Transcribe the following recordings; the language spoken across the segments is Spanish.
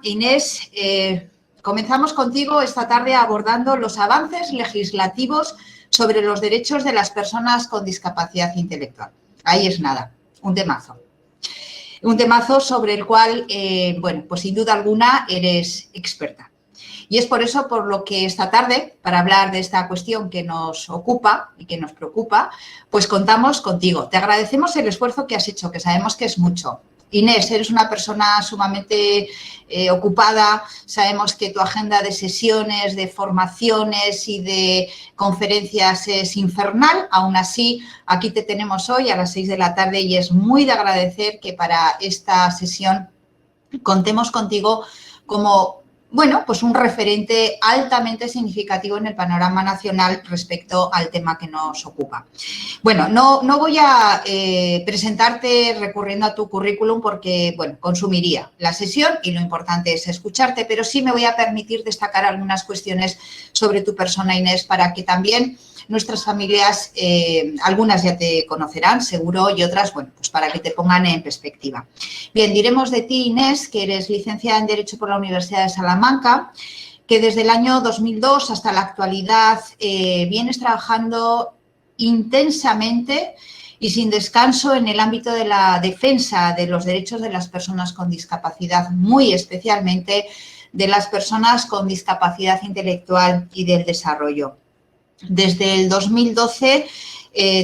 Inés, comenzamos contigo esta tarde abordando los avances legislativos sobre los derechos de las personas con discapacidad intelectual. Ahí es nada, un temazo. Un temazo sobre el cual, bueno, pues sin duda alguna eres experta. Y es por eso por lo que esta tarde, para hablar de esta cuestión que nos ocupa y que nos preocupa, pues contamos contigo. Te agradecemos el esfuerzo que has hecho, que sabemos que es mucho. Inés, eres una persona sumamente ocupada, sabemos que tu agenda de sesiones, de formaciones y de conferencias es infernal, aún así aquí te tenemos hoy a las 6 de la tarde y es muy de agradecer que para esta sesión contemos contigo como, bueno, pues un referente altamente significativo en el panorama nacional respecto al tema que nos ocupa. Bueno, no voy a presentarte recurriendo a tu currículum porque, bueno, consumiría la sesión y lo importante es escucharte, pero sí me voy a permitir destacar algunas cuestiones sobre tu persona, Inés, para que también nuestras familias, algunas ya te conocerán seguro y otras, bueno, pues para que te pongan en perspectiva. Bien, diremos de ti, Inés, que eres licenciada en Derecho por la Universidad de Salamanca, que desde el año 2002 hasta la actualidad vienes trabajando intensamente y sin descanso en el ámbito de la defensa de los derechos de las personas con discapacidad, muy especialmente de las personas con discapacidad intelectual y del desarrollo. Desde el 2012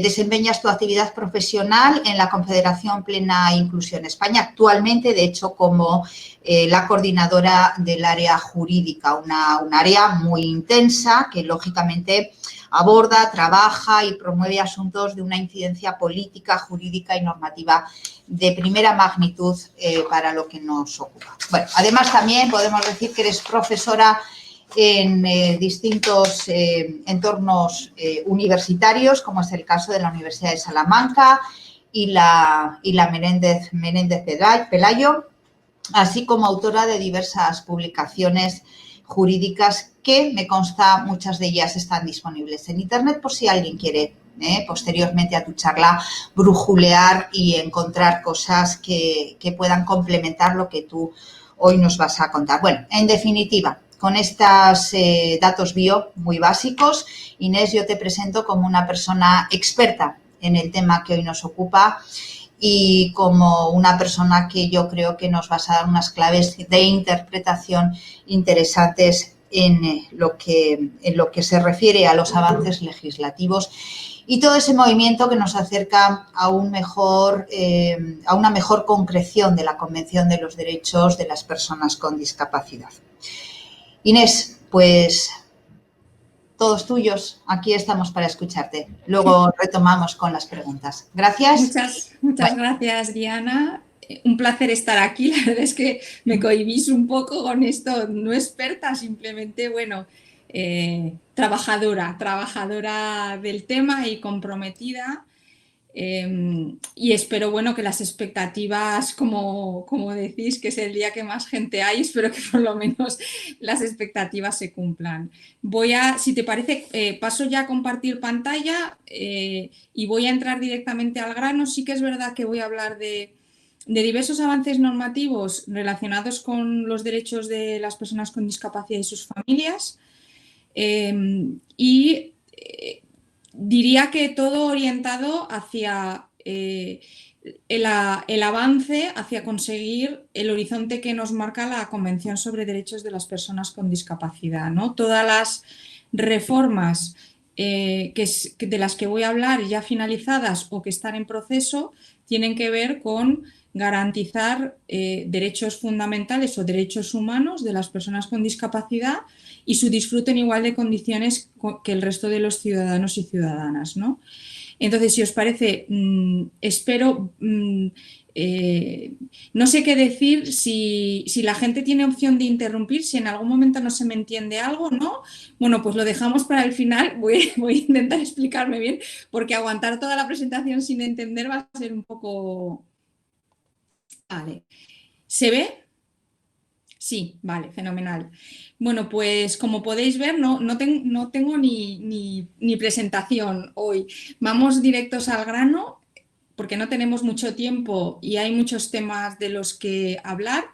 desempeñas tu actividad profesional en la Confederación Plena Inclusión España, actualmente, de hecho, como la coordinadora del área jurídica, un área muy intensa que, lógicamente, aborda, trabaja y promueve asuntos de una incidencia política, jurídica y normativa de primera magnitud para lo que nos ocupa. Bueno, además, también podemos decir que eres profesora en distintos entornos universitarios, como es el caso de la Universidad de Salamanca y la Menéndez Pelayo, así como autora de diversas publicaciones jurídicas que, me consta, muchas de ellas están disponibles en Internet por si alguien quiere, posteriormente a tu charla, brujulear y encontrar cosas que puedan complementar lo que tú hoy nos vas a contar. Bueno, en definitiva, con estos datos bio muy básicos, Inés, yo te presento como una persona experta en el tema que hoy nos ocupa y como una persona que yo creo que nos vas a dar unas claves de interpretación interesantes en lo que se refiere a los avances legislativos y todo ese movimiento que nos acerca a una mejor concreción de la Convención de los Derechos de las Personas con Discapacidad. Inés, pues todos tuyos, aquí estamos para escucharte. Luego retomamos con las preguntas. Gracias. Muchas gracias, Diana. Un placer estar aquí. La verdad es que me cohibís un poco con esto, no experta, simplemente, bueno, trabajadora del tema y comprometida. Y espero, bueno, que las expectativas, como decís, que es el día que más gente hay, espero que por lo menos las expectativas se cumplan. Si te parece, paso ya a compartir pantalla y voy a entrar directamente al grano. Sí que es verdad que voy a hablar de diversos avances normativos relacionados con los derechos de las personas con discapacidad y sus familias. Diría que todo orientado hacia el avance, hacia conseguir el horizonte que nos marca la Convención sobre Derechos de las Personas con Discapacidad, ¿no? Todas las reformas de las que voy a hablar ya finalizadas o que están en proceso tienen que ver con garantizar derechos fundamentales o derechos humanos de las personas con discapacidad y su disfrute en igual de condiciones que el resto de los ciudadanos y ciudadanas, ¿no? Entonces, si os parece, espero, no sé qué decir, si la gente tiene opción de interrumpir, si en algún momento no se me entiende algo, ¿no? Bueno, pues lo dejamos para el final, voy a intentar explicarme bien, porque aguantar toda la presentación sin entender va a ser un poco... Vale. ¿Se ve? Sí, vale, fenomenal. Bueno, pues como podéis ver, no tengo ni presentación hoy. Vamos directos al grano porque no tenemos mucho tiempo y hay muchos temas de los que hablar.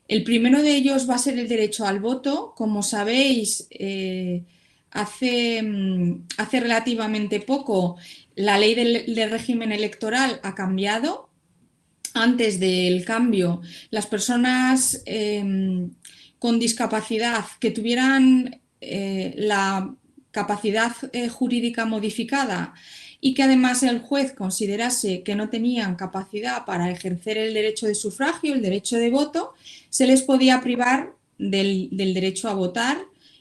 El primero de ellos va a ser el derecho al voto. Como sabéis, hace relativamente poco la ley del régimen electoral ha cambiado. Antes del cambio, las personas con discapacidad que tuvieran la capacidad jurídica modificada y que además el juez considerase que no tenían capacidad para ejercer el derecho de sufragio, el derecho de voto, se les podía privar del derecho a votar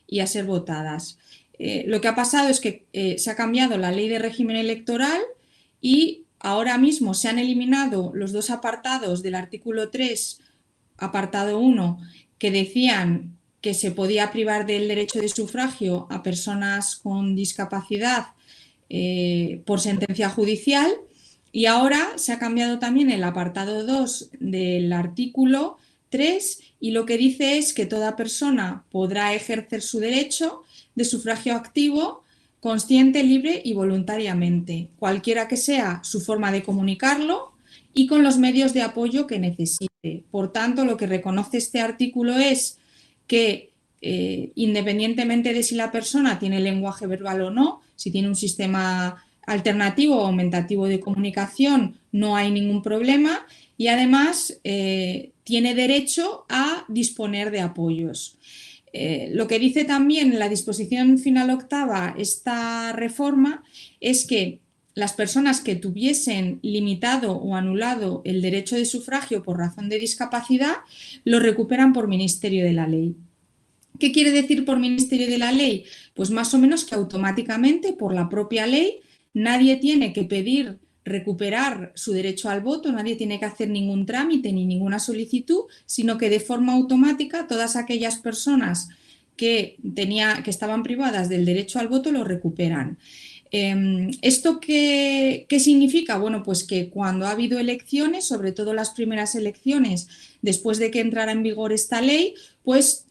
y a ser votadas. Lo que ha pasado es que se ha cambiado la ley de régimen electoral y ahora mismo se han eliminado los dos apartados del artículo 3, apartado 1, que decían que se podía privar del derecho de sufragio a personas con discapacidad por sentencia judicial, y ahora se ha cambiado también el apartado 2 del artículo 3 y lo que dice es que toda persona podrá ejercer su derecho de sufragio activo consciente, libre y voluntariamente, cualquiera que sea su forma de comunicarlo y con los medios de apoyo que necesite. Por tanto, lo que reconoce este artículo es que independientemente de si la persona tiene lenguaje verbal o no, si tiene un sistema alternativo o aumentativo de comunicación, no hay ningún problema y además tiene derecho a disponer de apoyos. Lo que dice también la disposición final octava esta reforma es que las personas que tuviesen limitado o anulado el derecho de sufragio por razón de discapacidad lo recuperan por ministerio de la ley. ¿Qué quiere decir por ministerio de la ley? Pues más o menos que automáticamente por la propia ley nadie tiene que pedir recuperar su derecho al voto, nadie tiene que hacer ningún trámite ni ninguna solicitud, sino que de forma automática todas aquellas personas que estaban privadas del derecho al voto lo recuperan. ¿Esto qué significa? Bueno, pues que cuando ha habido elecciones, sobre todo las elecciones, después de que entrara en vigor esta ley, pues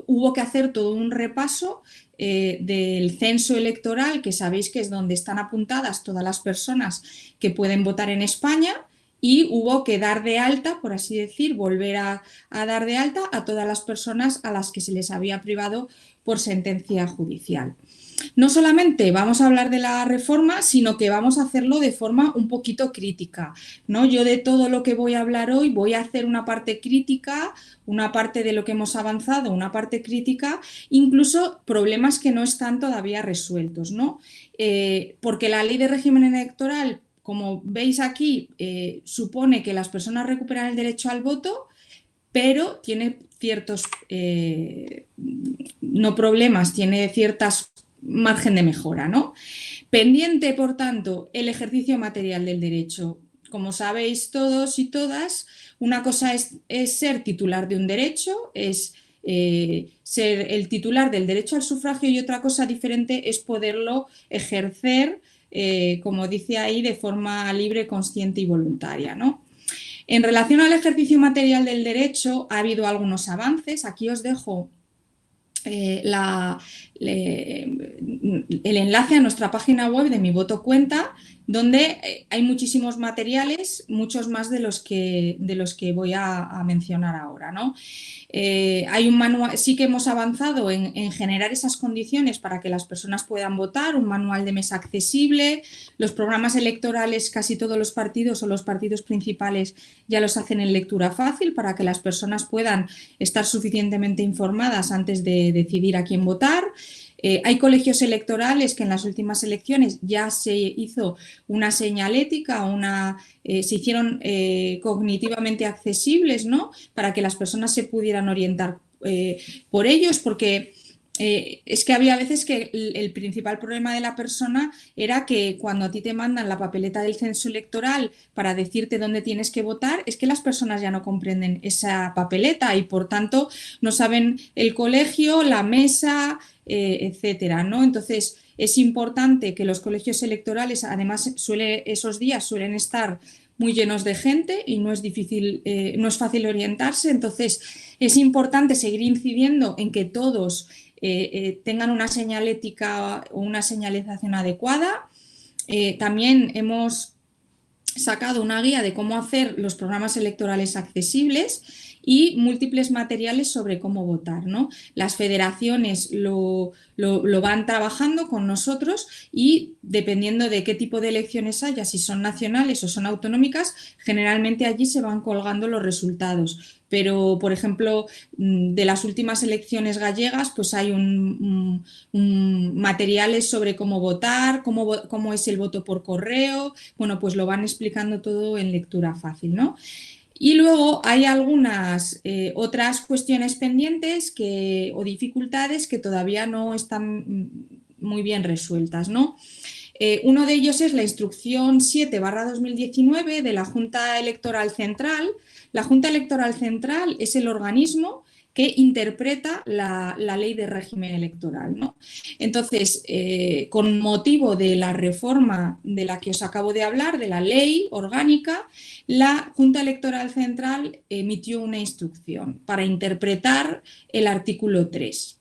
hubo que hacer todo un repaso del censo electoral, que sabéis que es donde están apuntadas todas las personas que pueden votar en España, y hubo que dar de alta, por así decir, volver a dar de alta a todas las personas a las que se les había privado por sentencia judicial. No solamente vamos a hablar de la reforma, sino que vamos a hacerlo de forma un poquito crítica, ¿no? Yo de todo lo que voy a hablar hoy voy a hacer una parte crítica, una parte de lo que hemos avanzado, una parte crítica, incluso problemas que no están todavía resueltos, ¿no? Porque la ley de régimen electoral, como veis aquí, supone que las personas recuperan el derecho al voto, pero tiene ciertos, no problemas, tiene ciertas margen de mejora, ¿no? Pendiente, por tanto, el ejercicio material del derecho. Como sabéis todos y todas, una cosa es ser titular de un derecho, es ser el titular del derecho al sufragio, y otra cosa diferente es poderlo ejercer, como dice ahí, de forma libre, consciente y voluntaria, ¿no? En relación al ejercicio material del derecho, ha habido algunos avances. Aquí os dejo el enlace a nuestra página web de Mi Voto Cuenta, donde hay muchísimos materiales, muchos más de los que voy a mencionar ahora, ¿no? Hay un manual, sí que hemos avanzado en generar esas condiciones para que las personas puedan votar, un manual de mesa accesible, los programas electorales, casi todos los partidos o los partidos principales ya los hacen en lectura fácil para que las personas puedan estar suficientemente informadas antes de decidir a quién votar. Hay colegios electorales que en las últimas elecciones ya se hizo una señalética, se hicieron cognitivamente accesibles, ¿no? Para que las personas se pudieran orientar por ellos, porque es que había veces que el principal problema de la persona era que cuando a ti te mandan la papeleta del censo electoral para decirte dónde tienes que votar, es que las personas ya no comprenden esa papeleta y por tanto no saben el colegio, la mesa, etcétera, ¿no? Entonces es importante que los colegios electorales, además esos días suelen estar muy llenos de gente y no es fácil orientarse, entonces es importante seguir incidiendo en que todos tengan una señalética o una señalización adecuada. También hemos sacado una guía de cómo hacer los programas electorales accesibles y múltiples materiales sobre cómo votar, ¿no? Las federaciones lo van trabajando con nosotros y dependiendo de qué tipo de elecciones haya, si son nacionales o son autonómicas, generalmente allí se van colgando los resultados. Pero, por ejemplo, de las últimas elecciones gallegas, pues hay materiales sobre cómo votar, cómo es el voto por correo. Bueno, pues lo van explicando todo en lectura fácil, ¿no? Y luego hay algunas otras cuestiones pendientes o dificultades que todavía no están muy bien resueltas, ¿no? Uno de ellos es la instrucción 7/2019 de la Junta Electoral Central. La Junta Electoral Central es el organismo que interpreta la ley de régimen electoral, ¿no? Entonces, con motivo de la reforma de la que os acabo de hablar, de la ley orgánica, la Junta Electoral Central emitió una instrucción para interpretar el artículo 3.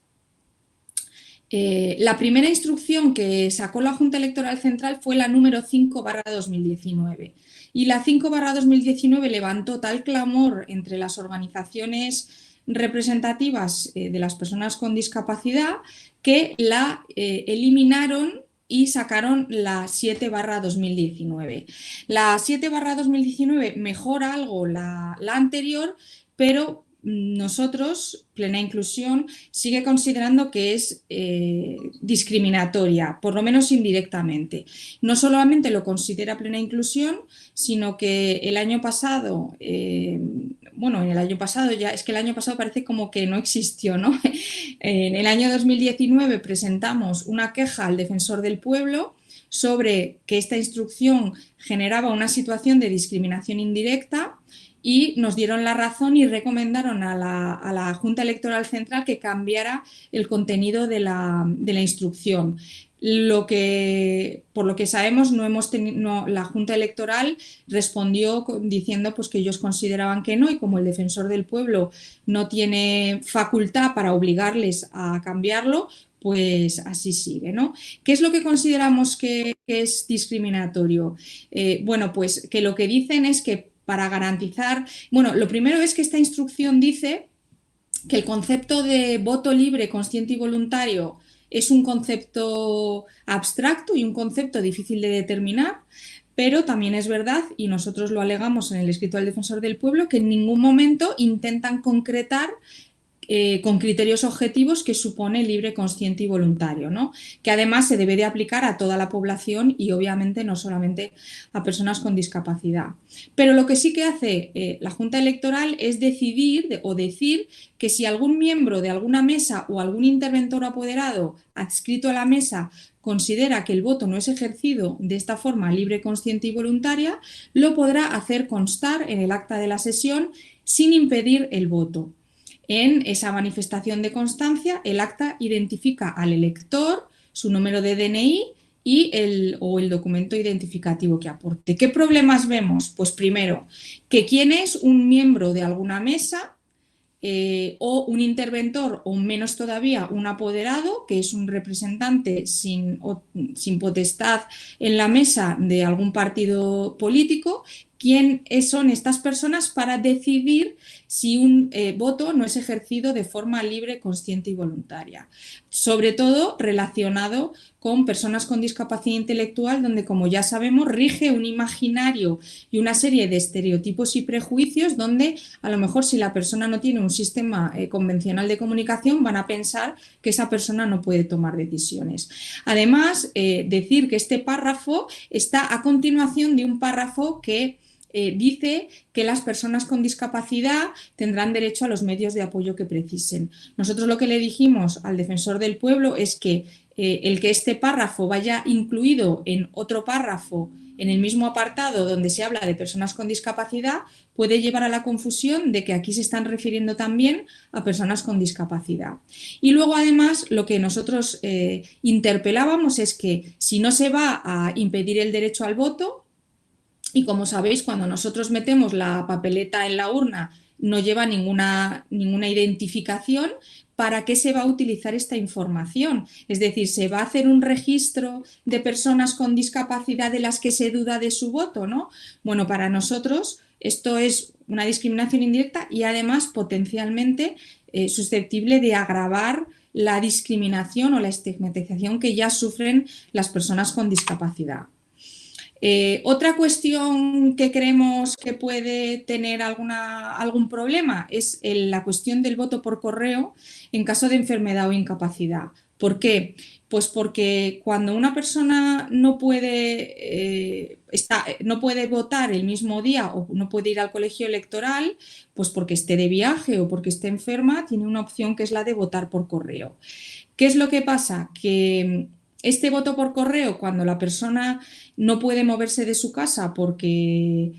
La primera instrucción que sacó la Junta Electoral Central fue la número 5/2019 y la 5/2019 levantó tal clamor entre las organizaciones representativas de las personas con discapacidad que la eliminaron y sacaron la 7/2019. La 7/2019 mejora algo la anterior, pero nosotros, Plena Inclusión, sigue considerando que es discriminatoria, por lo menos indirectamente. No solamente lo considera Plena Inclusión, sino que el año pasado, bueno, el año pasado ya, es que el año pasado parece como que no existió, ¿no? En el año 2019 presentamos una queja al Defensor del Pueblo sobre que esta instrucción generaba una situación de discriminación indirecta y nos dieron la razón y recomendaron a la Junta Electoral Central que cambiara el contenido de la instrucción. Por lo que sabemos, la Junta Electoral respondió diciendo pues, que ellos consideraban que no, y como el Defensor del Pueblo no tiene facultad para obligarles a cambiarlo, pues así sigue, ¿no? ¿Qué es lo que consideramos que es discriminatorio? Bueno, pues que lo que dicen es que para garantizar, bueno, lo primero es que esta instrucción dice que el concepto de voto libre, consciente y voluntario es un concepto abstracto y un concepto difícil de determinar, pero también es verdad, y nosotros lo alegamos en el escrito del Defensor del Pueblo, que en ningún momento intentan concretar con criterios objetivos que supone libre, consciente y voluntario, ¿no? Que además se debe de aplicar a toda la población y obviamente no solamente a personas con discapacidad. Pero lo que sí que hace la Junta Electoral es decidir o decir que si algún miembro de alguna mesa o algún interventor apoderado adscrito a la mesa considera que el voto no es ejercido de esta forma libre, consciente y voluntaria, lo podrá hacer constar en el acta de la sesión sin impedir el voto. En esa manifestación de constancia, el acta identifica al elector, su número de DNI y el documento identificativo que aporte. ¿Qué problemas vemos? Pues primero, que quien es un miembro de alguna mesa o un interventor o menos todavía un apoderado, que es un representante sin potestad en la mesa de algún partido político, quién son estas personas para decidir si un voto no es ejercido de forma libre, consciente y voluntaria. Sobre todo relacionado con personas con discapacidad intelectual, donde, como ya sabemos, rige un imaginario y una serie de estereotipos y prejuicios donde a lo mejor si la persona no tiene un sistema convencional de comunicación van a pensar que esa persona no puede tomar decisiones. Además, decir que este párrafo está a continuación de un párrafo que dice que las personas con discapacidad tendrán derecho a los medios de apoyo que precisen. Nosotros lo que le dijimos al Defensor del Pueblo es que el que este párrafo vaya incluido en otro párrafo en el mismo apartado donde se habla de personas con discapacidad puede llevar a la confusión de que aquí se están refiriendo también a personas con discapacidad. Y luego, además, lo que nosotros interpelábamos es que si no se va a impedir el derecho al voto, y como sabéis, cuando nosotros metemos la papeleta en la urna no lleva ninguna identificación, ¿para qué se va a utilizar esta información? Es decir, ¿se va a hacer un registro de personas con discapacidad de las que se duda de su voto, ¿no? Bueno, para nosotros Esto es una discriminación indirecta y además potencialmente susceptible de agravar la discriminación o la estigmatización que ya sufren las personas con discapacidad. Otra cuestión que creemos que puede tener algún problema es la cuestión del voto por correo en caso de enfermedad o incapacidad. ¿Por qué? Pues porque cuando una persona no puede votar el mismo día o no puede ir al colegio electoral, pues porque esté de viaje o porque esté enferma, tiene una opción que es la de votar por correo. ¿Qué es lo que pasa? Que este voto por correo, cuando la persona no puede moverse de su casa porque,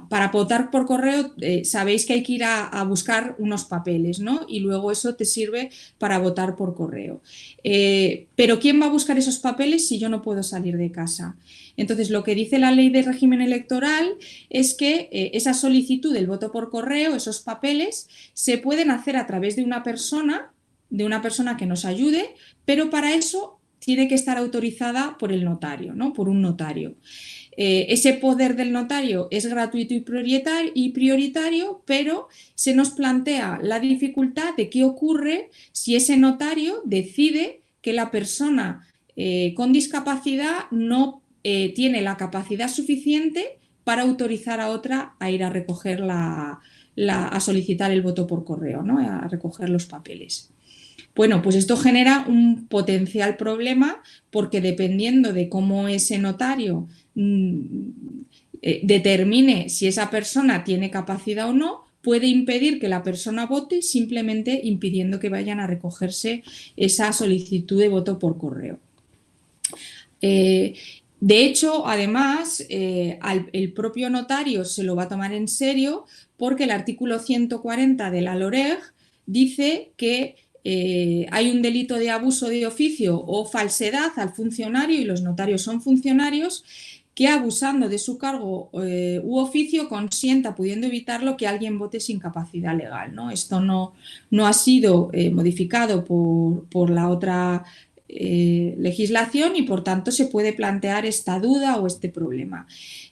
para votar por correo sabéis que hay que ir a buscar unos papeles, ¿no? Y luego eso te sirve para votar por correo. Pero ¿quién va a buscar esos papeles si yo no puedo salir de casa? Entonces, lo que dice la ley de régimen electoral es que esa solicitud del voto por correo, esos papeles, se pueden hacer a través de una persona que nos ayude, pero para eso tiene que estar autorizada por el notario, ¿no? Por un notario. Ese poder del notario es gratuito y prioritario, pero se nos plantea la dificultad de qué ocurre si ese notario decide que la persona con discapacidad no tiene la capacidad suficiente para autorizar a otra a ir a recoger a solicitar el voto por correo, ¿no? A recoger los papeles. Bueno, pues esto genera un potencial problema porque dependiendo de cómo ese notario determine si esa persona tiene capacidad o no, puede impedir que la persona vote simplemente impidiendo que vayan a recogerse esa solicitud de voto por correo. De hecho, además, el propio notario se lo va a tomar en serio porque el artículo 140 de la LOREG dice que hay un delito de abuso de oficio o falsedad al funcionario, y los notarios son funcionarios, que abusando de su cargo u oficio consienta, pudiendo evitarlo, que alguien vote sin capacidad legal, ¿no? Esto no ha sido modificado por la otra legislación y por tanto se puede plantear esta duda o este problema.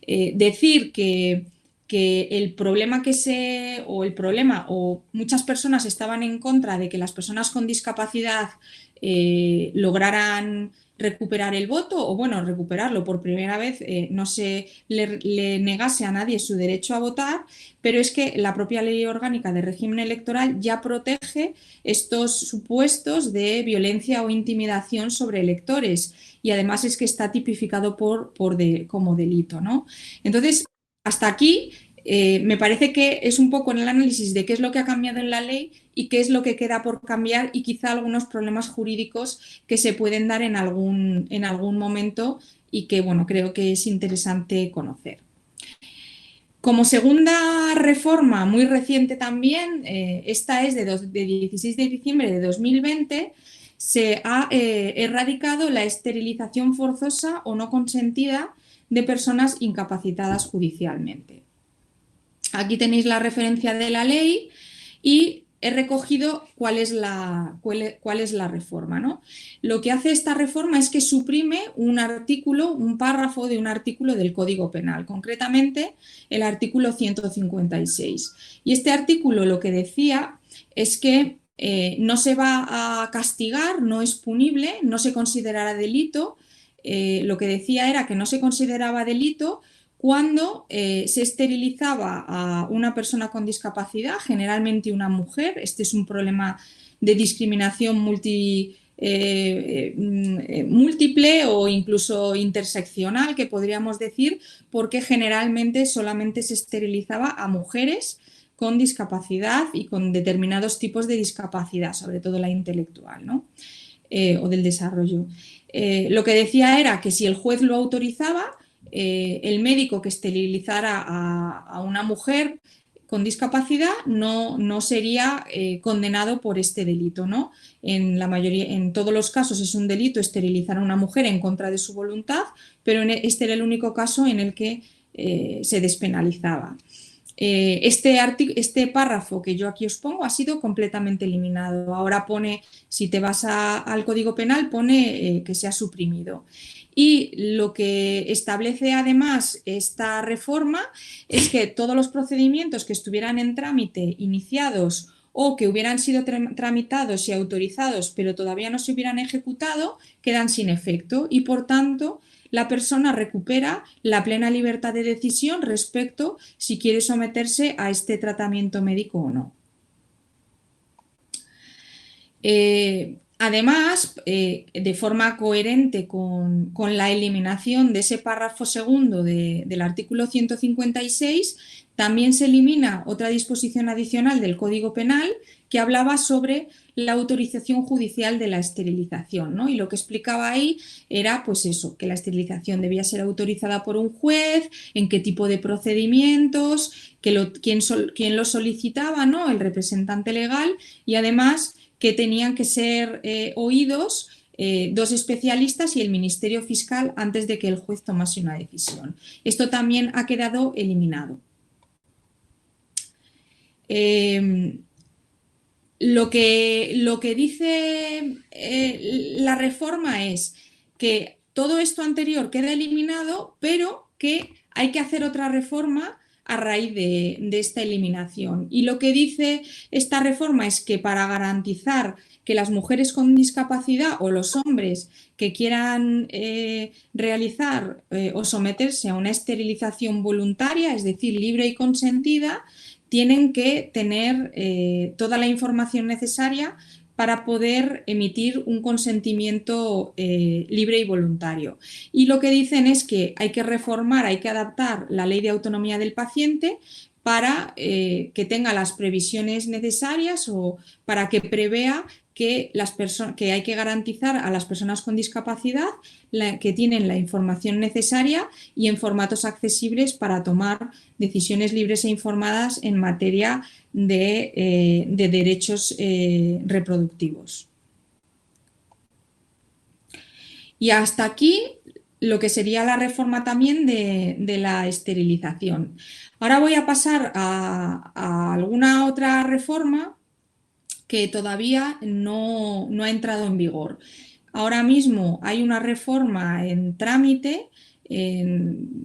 Decir que el problema o muchas personas estaban en contra de que las personas con discapacidad lograran recuperar el voto o, bueno, recuperarlo por primera vez, no se le negase a nadie su derecho a votar, pero es que la propia Ley Orgánica de Régimen Electoral ya protege estos supuestos de violencia o intimidación sobre electores y además es que está tipificado como delito, ¿no? Entonces, hasta aquí me parece que es un poco en el análisis de qué es lo que ha cambiado en la ley y qué es lo que queda por cambiar y quizá algunos problemas jurídicos que se pueden dar en algún momento y que, bueno, creo que es interesante conocer. Como segunda reforma muy reciente también, esta es de 16 de diciembre de 2020, se ha erradicado la esterilización forzosa o no consentida de personas incapacitadas judicialmente. Aquí tenéis la referencia de la ley y he recogido cuál es la reforma, ¿no? Lo que hace esta reforma es que suprime un párrafo de un artículo del Código Penal, concretamente el artículo 156. Y este artículo lo que decía es que no se va a castigar, no es punible, no se considerará delito. Lo que decía era que no se consideraba delito cuando se esterilizaba a una persona con discapacidad, generalmente una mujer. Este es un problema de discriminación múltiple o incluso interseccional, que podríamos decir, porque generalmente solamente se esterilizaba a mujeres con discapacidad y con determinados tipos de discapacidad, sobre todo la intelectual, ¿no? O del desarrollo. Lo que decía era que si el juez lo autorizaba, el médico que esterilizara a una mujer con discapacidad no sería condenado por este delito, ¿no? En todos los casos es un delito esterilizar a una mujer en contra de su voluntad, pero este era el único caso en el que se despenalizaba. este párrafo que yo aquí os pongo ha sido completamente eliminado. Ahora pone, si te vas al Código Penal, pone que se ha suprimido. Y lo que establece además esta reforma es que todos los procedimientos que estuvieran en trámite iniciados o que hubieran sido tramitados y autorizados pero todavía no se hubieran ejecutado, quedan sin efecto y por tanto la persona recupera la plena libertad de decisión respecto si quiere someterse a este tratamiento médico o no. Además, de forma coherente con la eliminación de ese párrafo segundo del artículo 156, también se elimina otra disposición adicional del Código Penal que hablaba sobre la autorización judicial de la esterilización, ¿no? Y lo que explicaba ahí era pues eso, que la esterilización debía ser autorizada por un juez, en qué tipo de procedimientos, quién lo solicitaba, ¿no? El representante legal y además que tenían que ser oídos dos especialistas y el Ministerio Fiscal antes de que el juez tomase una decisión. Esto también ha quedado eliminado. Lo que dice la reforma es que todo esto anterior queda eliminado, pero que hay que hacer otra reforma a raíz de esta eliminación. Y lo que dice esta reforma es que para garantizar que las mujeres con discapacidad o los hombres que quieran realizar o someterse a una esterilización voluntaria, es decir, libre y consentida, tienen que tener toda la información necesaria para poder emitir un consentimiento libre y voluntario. Y lo que dicen es que hay que reformar, hay que adaptar la Ley de Autonomía del Paciente para que tenga las previsiones necesarias o para que prevea que hay que garantizar a las personas con discapacidad que tienen la información necesaria y en formatos accesibles para tomar decisiones libres e informadas en materia de derechos reproductivos. Y hasta aquí lo que sería la reforma también de la esterilización. Ahora voy a pasar a alguna otra reforma que todavía no ha entrado en vigor. Ahora mismo hay una reforma en trámite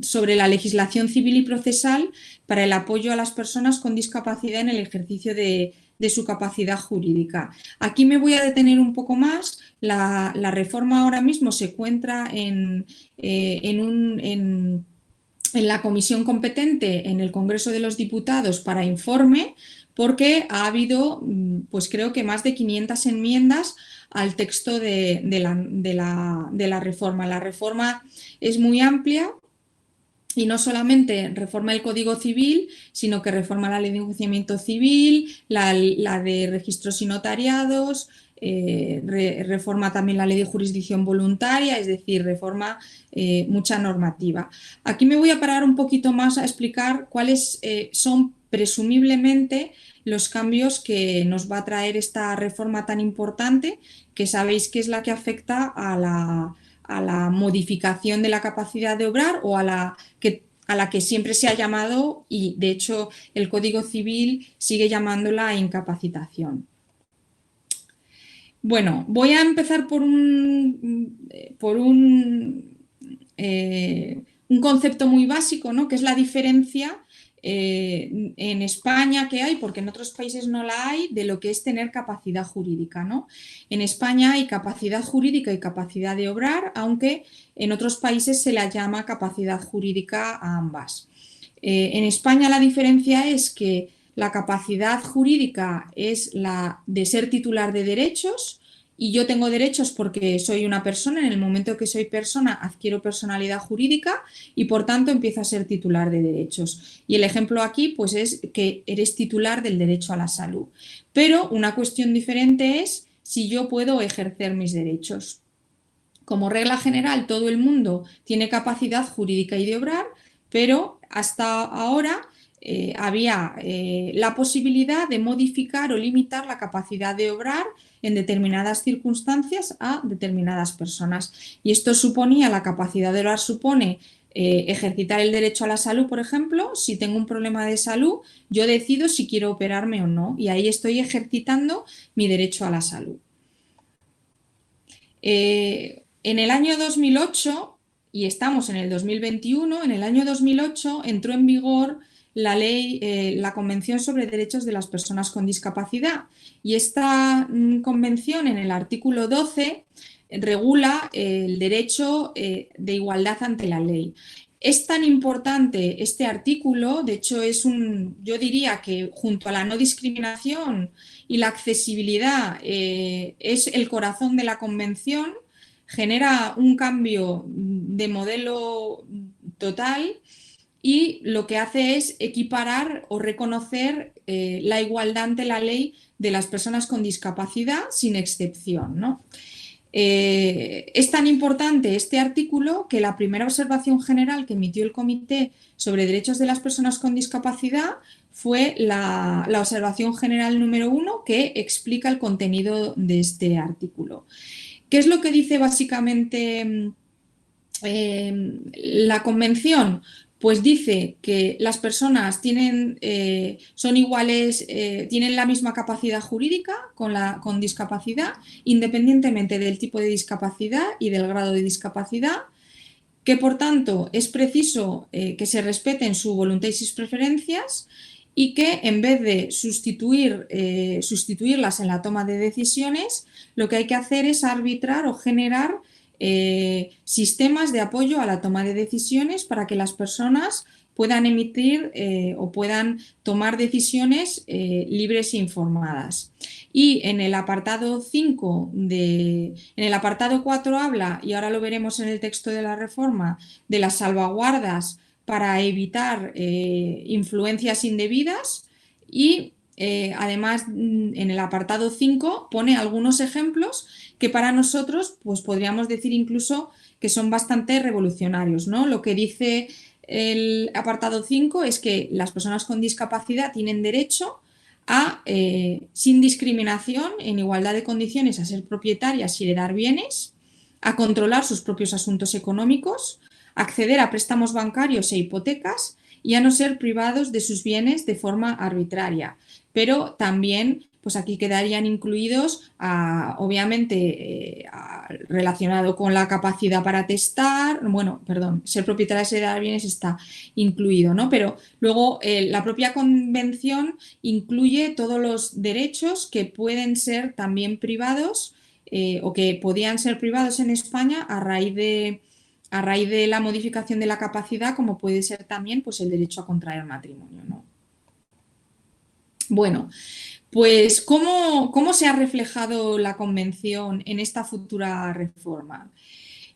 sobre la legislación civil y procesal para el apoyo a las personas con discapacidad en el ejercicio de su capacidad jurídica. Aquí me voy a detener un poco más. La reforma ahora mismo se encuentra en la comisión competente en el Congreso de los Diputados para informe, porque ha habido, pues creo que más de 500 enmiendas al texto de la reforma. La reforma es muy amplia y no solamente reforma el Código Civil, sino que reforma la Ley de Enjuiciamiento Civil, la de registros y notariados, reforma también la Ley de Jurisdicción Voluntaria, es decir, reforma mucha normativa. Aquí me voy a parar un poquito más a explicar cuáles son presumiblemente los cambios que nos va a traer esta reforma tan importante, que sabéis que es la que afecta a la modificación de la capacidad de obrar o a la que siempre se ha llamado, y de hecho el Código Civil sigue llamándola incapacitación. Bueno, voy a empezar por un concepto muy básico, ¿no? Que es la diferencia en España que hay, porque en otros países no la hay, de lo que es tener capacidad jurídica, ¿no? En España hay capacidad jurídica y capacidad de obrar, aunque en otros países se la llama capacidad jurídica a ambas. En España la diferencia es que la capacidad jurídica es la de ser titular de derechos, y yo tengo derechos porque soy una persona. En el momento que soy persona adquiero personalidad jurídica y por tanto empiezo a ser titular de derechos. Y el ejemplo aquí pues es que eres titular del derecho a la salud. Pero una cuestión diferente es si yo puedo ejercer mis derechos. Como regla general, todo el mundo tiene capacidad jurídica y de obrar, pero hasta ahora había la posibilidad de modificar o limitar la capacidad de obrar en determinadas circunstancias a determinadas personas. Y esto suponía, la capacidad de obrar supone ejercitar el derecho a la salud, por ejemplo. Si tengo un problema de salud, yo decido si quiero operarme o no, y ahí estoy ejercitando mi derecho a la salud. En el año 2008, y estamos en el 2021, en el año 2008 entró en vigor la ley, la Convención sobre Derechos de las Personas con Discapacidad, y esta convención, en el artículo 12, regula el derecho de igualdad ante la ley. Es tan importante este artículo, de hecho yo diría que junto a la no discriminación y la accesibilidad es el corazón de la Convención, genera un cambio de modelo total y lo que hace es equiparar o reconocer la igualdad ante la ley de las personas con discapacidad sin excepción, ¿no? Es tan importante este artículo que la primera observación general que emitió el Comité sobre Derechos de las Personas con Discapacidad fue la observación general número 1, que explica el contenido de este artículo. ¿Qué es lo que dice básicamente la Convención? Pues dice que las personas son iguales, tienen la misma capacidad jurídica con discapacidad, independientemente del tipo de discapacidad y del grado de discapacidad, que por tanto es preciso que se respeten su voluntad y sus preferencias, y que en vez de sustituirlas en la toma de decisiones, lo que hay que hacer es arbitrar o generar sistemas de apoyo a la toma de decisiones para que las personas puedan emitir o puedan tomar decisiones libres e informadas. Y en el apartado 5, en el apartado 4 habla, y ahora lo veremos en el texto de la reforma, de las salvaguardas para evitar influencias indebidas, y además en el apartado 5 pone algunos ejemplos que para nosotros pues podríamos decir incluso que son bastante revolucionarios, ¿no? Lo que dice el apartado 5 es que las personas con discapacidad tienen derecho a, sin discriminación, en igualdad de condiciones, a ser propietarias y heredar bienes, a controlar sus propios asuntos económicos, acceder a préstamos bancarios e hipotecas y a no ser privados de sus bienes de forma arbitraria. Pero también, pues aquí quedarían incluidos, obviamente, relacionado con la capacidad para testar, ser propietarios y heredar bienes está incluido, ¿no? Pero luego la propia Convención incluye todos los derechos que pueden ser también privados o que podían ser privados en España a raíz de la modificación de la capacidad, como puede ser también pues, el derecho a contraer matrimonio, ¿no? Bueno, pues ¿cómo se ha reflejado la Convención en esta futura reforma?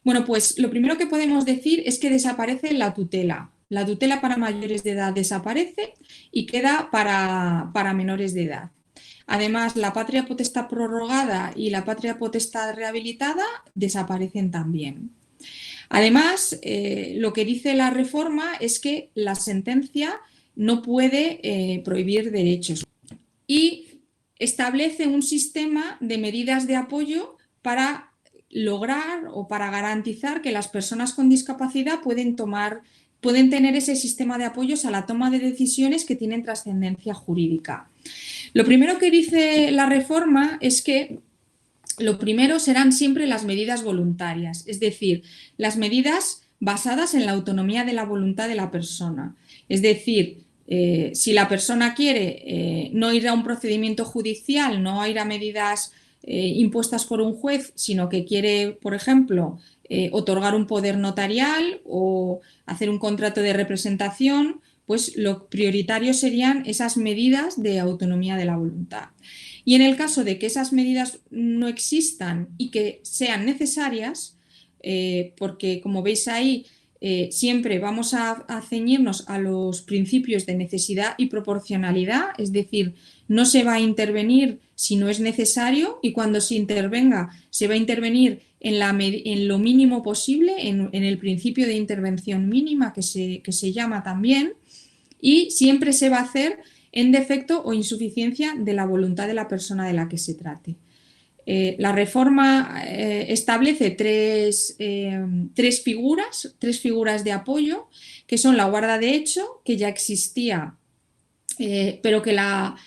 Bueno, pues lo primero que podemos decir es que desaparece la tutela. La tutela para mayores de edad desaparece y queda para menores de edad. Además, la patria potestad prorrogada y la patria potestad rehabilitada desaparecen también. Además, lo que dice la reforma es que la sentencia no puede prohibir derechos y establece un sistema de medidas de apoyo para lograr o para garantizar que las personas con discapacidad pueden tener ese sistema de apoyos a la toma de decisiones que tienen trascendencia jurídica. Lo primero que dice la reforma es que lo primero serán siempre las medidas voluntarias, es decir, las medidas basadas en la autonomía de la voluntad de la persona. Es decir, si la persona quiere no ir a un procedimiento judicial, no ir a medidas impuestas por un juez, sino que quiere, por ejemplo, otorgar un poder notarial o hacer un contrato de representación, pues lo prioritario serían esas medidas de autonomía de la voluntad. Y en el caso de que esas medidas no existan y que sean necesarias, porque como veis ahí, siempre vamos a ceñirnos a los principios de necesidad y proporcionalidad, es decir, no se va a intervenir si no es necesario y cuando se intervenga se va a intervenir en lo mínimo posible, en el principio de intervención mínima que se llama también, y siempre se va a hacer en defecto o insuficiencia de la voluntad de la persona de la que se trate. La reforma establece tres figuras de apoyo, que son la guarda de hecho, que ya existía, pero que la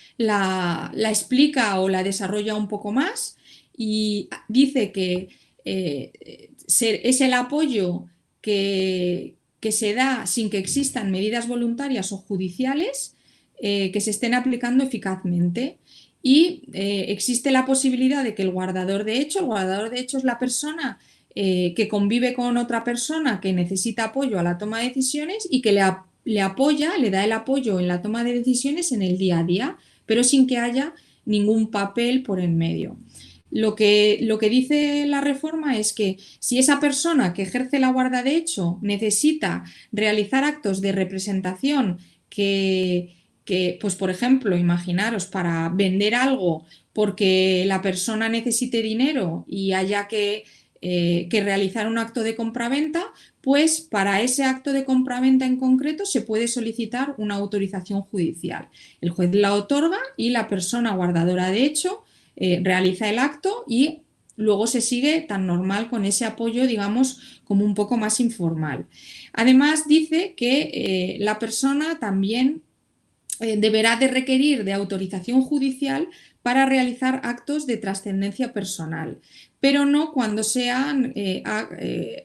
explica o la desarrolla un poco más, y dice que es el apoyo que se da sin que existan medidas voluntarias o judiciales que se estén aplicando eficazmente. Y existe la posibilidad de que el guardador de hecho es la persona que convive con otra persona que necesita apoyo a la toma de decisiones y que le apoya, le da el apoyo en la toma de decisiones en el día a día, pero sin que haya ningún papel por en medio. Lo que dice la reforma es que si esa persona que ejerce la guarda de hecho necesita realizar actos de representación que pues por ejemplo, imaginaros, para vender algo porque la persona necesite dinero y haya que realizar un acto de compraventa, pues para ese acto de compraventa en concreto se puede solicitar una autorización judicial. El juez la otorga y la persona guardadora de hecho realiza el acto y luego se sigue tan normal con ese apoyo, digamos, como un poco más informal. Además, dice que la persona también deberá de requerir de autorización judicial para realizar actos de trascendencia personal, pero no cuando sean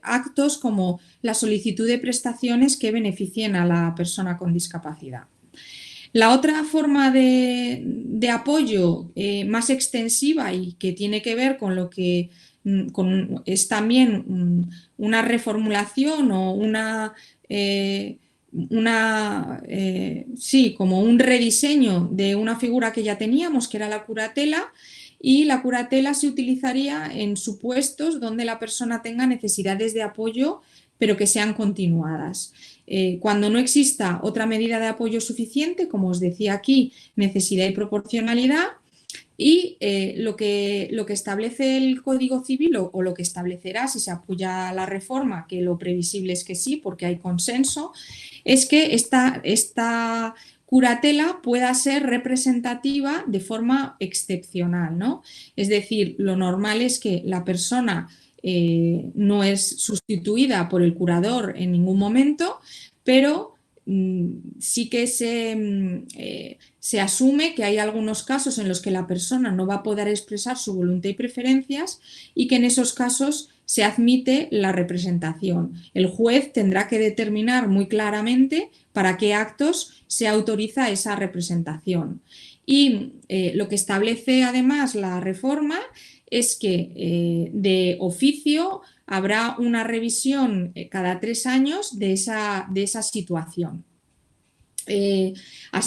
actos como la solicitud de prestaciones que beneficien a la persona con discapacidad. La otra forma de apoyo más extensiva y que tiene que ver con lo que es también una reformulación o como un rediseño de una figura que ya teníamos, que era la curatela, y la curatela se utilizaría en supuestos donde la persona tenga necesidades de apoyo pero que sean continuadas. Cuando no exista otra medida de apoyo suficiente, como os decía aquí, necesidad y proporcionalidad, y lo que establece el Código Civil o lo que establecerá si se apoya la reforma, que lo previsible es que sí, porque hay consenso, es que esta curatela pueda ser representativa de forma excepcional, ¿no? Es decir, lo normal es que la persona no es sustituida por el curador en ningún momento, pero sí que se asume que hay algunos casos en los que la persona no va a poder expresar su voluntad y preferencias y que en esos casos se admite la representación. El juez tendrá que determinar muy claramente para qué actos se autoriza esa representación. Y lo que establece además la reforma es que de oficio habrá una revisión cada 3 años de esa situación.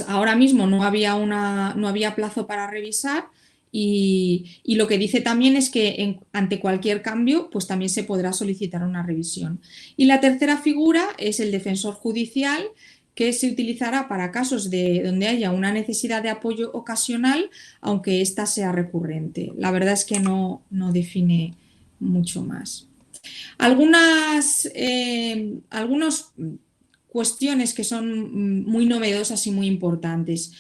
Ahora mismo no había plazo para revisar y lo que dice también es que ante cualquier cambio pues también se podrá solicitar una revisión. Y la tercera figura es el defensor judicial, que se utilizará para casos donde haya una necesidad de apoyo ocasional, aunque ésta sea recurrente. La verdad es que no define mucho más. Algunas cuestiones que son muy novedosas y muy importantes.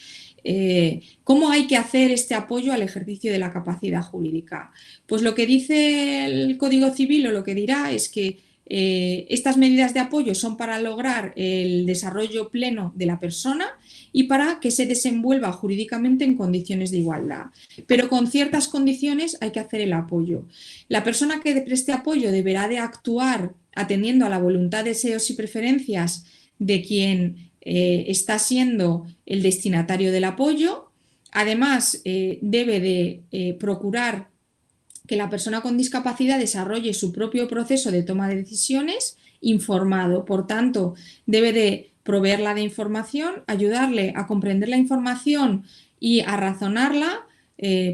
¿Cómo hay que hacer este apoyo al ejercicio de la capacidad jurídica? Pues lo que dice el Código Civil o lo que dirá es que estas medidas de apoyo son para lograr el desarrollo pleno de la persona y para que se desenvuelva jurídicamente en condiciones de igualdad. Pero con ciertas condiciones hay que hacer el apoyo. La persona que preste apoyo deberá de actuar atendiendo a la voluntad, deseos y preferencias de quien está siendo el destinatario del apoyo. Además, debe de procurar que la persona con discapacidad desarrolle su propio proceso de toma de decisiones informado. Por tanto, debe de proveerla de información, ayudarle a comprender la información y a razonarla.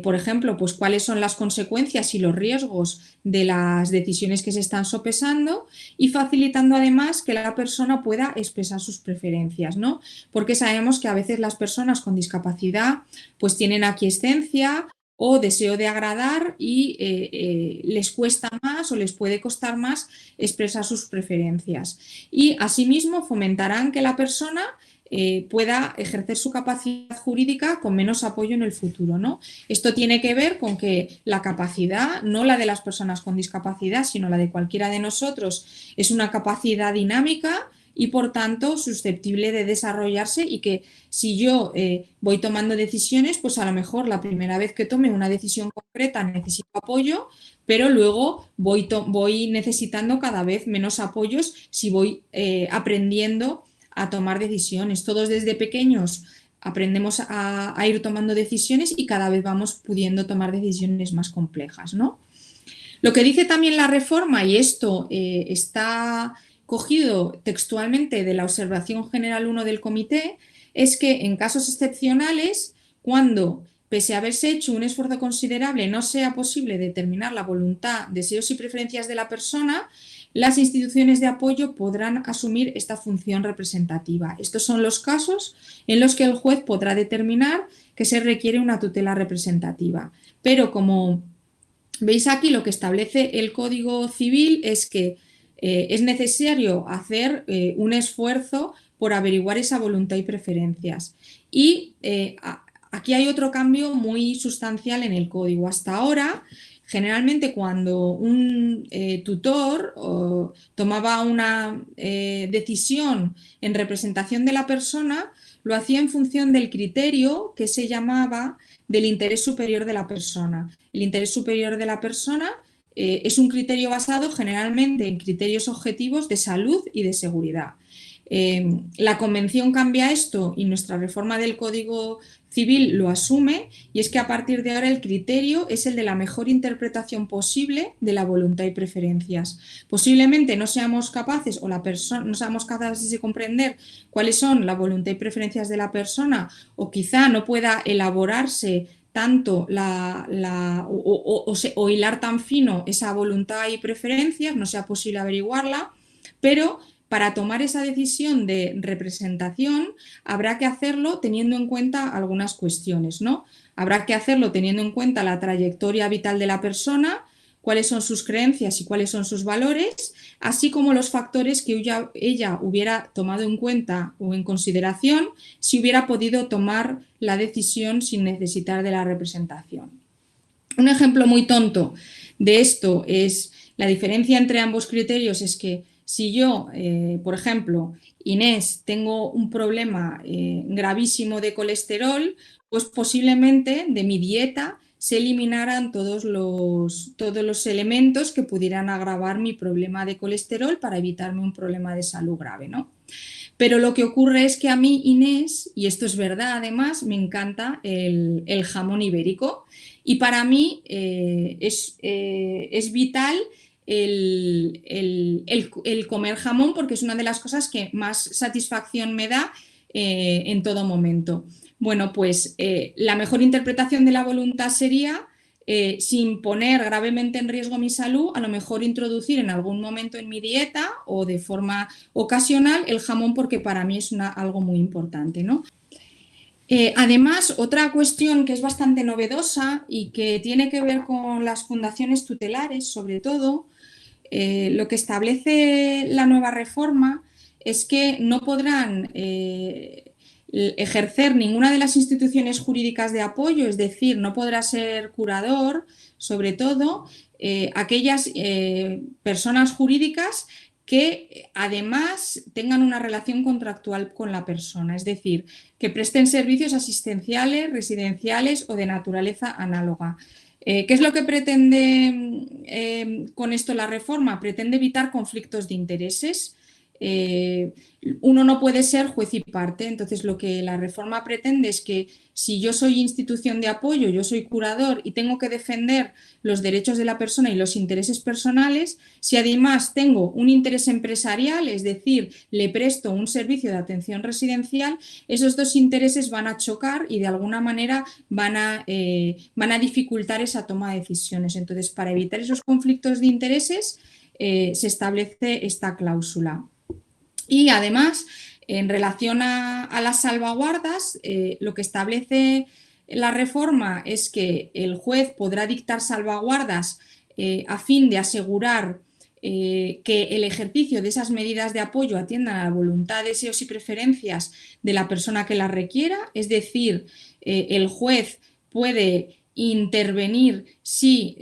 Por ejemplo, pues cuáles son las consecuencias y los riesgos de las decisiones que se están sopesando y facilitando además que la persona pueda expresar sus preferencias, ¿no? Porque sabemos que a veces las personas con discapacidad pues tienen aquiescencia o deseo de agradar y les cuesta más o les puede costar más expresar sus preferencias. Y asimismo fomentarán que la persona pueda ejercer su capacidad jurídica con menos apoyo en el futuro, ¿no? Esto tiene que ver con que la capacidad, no la de las personas con discapacidad, sino la de cualquiera de nosotros, es una capacidad dinámica y, por tanto, susceptible de desarrollarse, y que si yo voy tomando decisiones, pues a lo mejor la primera vez que tome una decisión concreta necesito apoyo, pero luego voy necesitando cada vez menos apoyos si voy aprendiendo a tomar decisiones. Todos desde pequeños aprendemos a ir tomando decisiones y cada vez vamos pudiendo tomar decisiones más complejas, ¿no? Lo que dice también la reforma, y esto está cogido textualmente de la Observación General 1 del Comité, es que en casos excepcionales, cuando, pese a haberse hecho un esfuerzo considerable, no sea posible determinar la voluntad, deseos y preferencias de la persona, las instituciones de apoyo podrán asumir esta función representativa. Estos son los casos en los que el juez podrá determinar que se requiere una tutela representativa. Pero, como veis aquí, lo que establece el Código Civil es que es necesario hacer un esfuerzo por averiguar esa voluntad y preferencias. Y aquí hay otro cambio muy sustancial en el código. Hasta ahora, generalmente, cuando un tutor tomaba una decisión en representación de la persona, lo hacía en función del criterio que se llamaba del interés superior de la persona. El interés superior de la persona es un criterio basado generalmente en criterios objetivos de salud y de seguridad. La Convención cambia esto y nuestra reforma del Código Civil lo asume, y es que a partir de ahora el criterio es el de la mejor interpretación posible de la voluntad y preferencias. Posiblemente no seamos capaces, o no seamos capaces de comprender cuáles son la voluntad y preferencias de la persona, o quizá no pueda elaborarse tanto o hilar tan fino esa voluntad y preferencias, no sea posible averiguarla, pero para tomar esa decisión de representación habrá que hacerlo teniendo en cuenta algunas cuestiones, ¿no? Habrá que hacerlo teniendo en cuenta la trayectoria vital de la persona, cuáles son sus creencias y cuáles son sus valores, así como los factores que ella hubiera tomado en cuenta o en consideración si hubiera podido tomar la decisión sin necesitar de la representación. Un ejemplo muy tonto de esto es la diferencia entre ambos criterios. Es que si yo, por ejemplo, Inés, tengo un problema gravísimo de colesterol, pues posiblemente de mi dieta se eliminaran todos los elementos que pudieran agravar mi problema de colesterol para evitarme un problema de salud grave, ¿no? Pero lo que ocurre es que a mí, Inés, y esto es verdad además, me encanta el jamón ibérico, y para mí es vital el comer jamón, porque es una de las cosas que más satisfacción me da en todo momento. Bueno, pues la mejor interpretación de la voluntad sería, sin poner gravemente en riesgo mi salud, a lo mejor introducir en algún momento en mi dieta o de forma ocasional el jamón, porque para mí es algo muy importante, ¿no? Además, otra cuestión que es bastante novedosa y que tiene que ver con las fundaciones tutelares, sobre todo, lo que establece la nueva reforma es que no podrán ejercer ninguna de las instituciones jurídicas de apoyo, es decir, no podrá ser curador, sobre todo aquellas personas jurídicas que además tengan una relación contractual con la persona, es decir, que presten servicios asistenciales, residenciales o de naturaleza análoga. ¿Qué es lo que pretende con esto la reforma? Pretende evitar conflictos de intereses. Uno no puede ser juez y parte, entonces lo que la reforma pretende es que si yo soy institución de apoyo, yo soy curador y tengo que defender los derechos de la persona y los intereses personales, si además tengo un interés empresarial, es decir, le presto un servicio de atención residencial, esos dos intereses van a chocar y de alguna manera van a dificultar esa toma de decisiones. Entonces, para evitar esos conflictos de intereses, se establece esta cláusula. Y además, en relación a las salvaguardas, lo que establece la reforma es que el juez podrá dictar salvaguardas a fin de asegurar que el ejercicio de esas medidas de apoyo atiendan a la voluntad, deseos y preferencias de la persona que las requiera, es decir, el juez puede intervenir si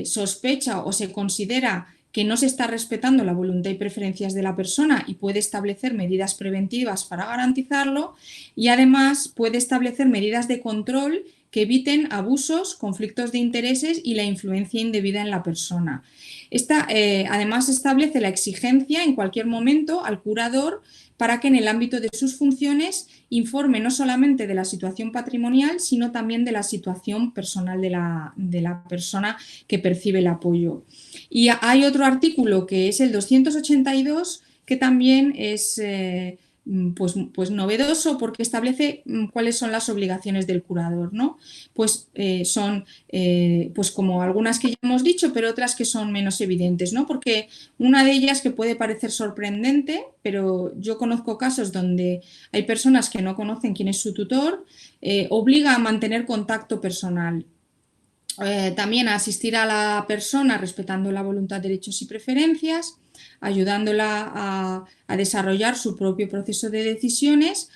sospecha o se considera que no se está respetando la voluntad y preferencias de la persona y puede establecer medidas preventivas para garantizarlo, y además puede establecer medidas de control que eviten abusos, conflictos de intereses y la influencia indebida en la persona. Esta, además, establece la exigencia en cualquier momento al curador para que en el ámbito de sus funciones informe no solamente de la situación patrimonial, sino también de la situación personal de la persona que percibe el apoyo. Y hay otro artículo que es el 282, que también es pues novedoso porque establece cuáles son las obligaciones del curador, ¿no? Pues son pues como algunas que ya hemos dicho, pero otras que son menos evidentes, ¿no? Porque una de ellas, que puede parecer sorprendente, pero yo conozco casos donde hay personas que no conocen quién es su tutor, obliga a mantener contacto personal. También a asistir a la persona respetando la voluntad, derechos y preferencias, ayudándola a desarrollar su propio proceso de decisiones,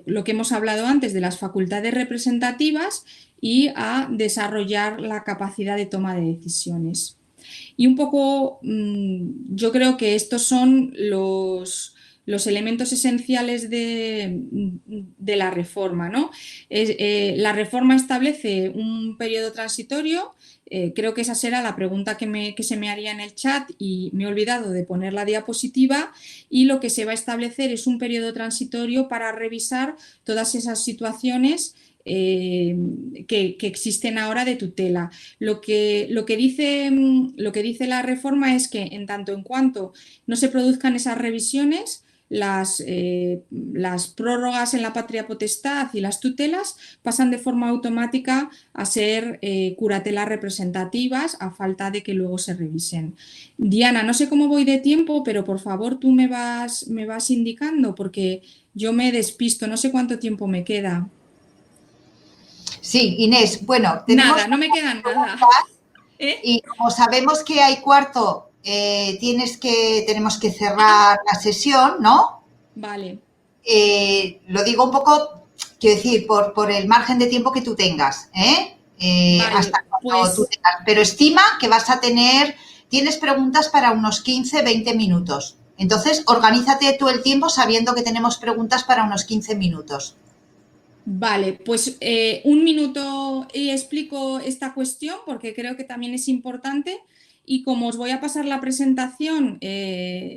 lo que hemos hablado antes de las facultades representativas, y a desarrollar la capacidad de toma de decisiones. Y un poco yo creo que estos son los elementos esenciales de la reforma, ¿no? La reforma establece un periodo transitorio. Creo que esa será la pregunta que se me haría en el chat y me he olvidado de poner la diapositiva, y lo que se va a establecer es un periodo transitorio para revisar todas esas situaciones que existen ahora de tutela. Lo que dice la reforma es que en tanto en cuanto no se produzcan esas revisiones, las prórrogas en la patria potestad y las tutelas pasan de forma automática a ser curatelas representativas, a falta de que luego se revisen. Diana, no sé cómo voy de tiempo, pero por favor tú me vas indicando, porque yo me despisto, no sé cuánto tiempo me queda. Sí, Inés, bueno, tenemos nada, no me queda nada. Y como sabemos que hay cuarto, tenemos que cerrar la sesión, ¿no? Vale. Lo digo un poco, quiero decir, por el margen de tiempo que tú tengas, Vale, hasta cuando pues, tú tengas. Pero estima que tienes preguntas para unos 15, 20 minutos. Entonces, organízate tú el tiempo sabiendo que tenemos preguntas para unos 15 minutos. Vale, pues un minuto y explico esta cuestión porque creo que también es importante, y como os voy a pasar la presentación,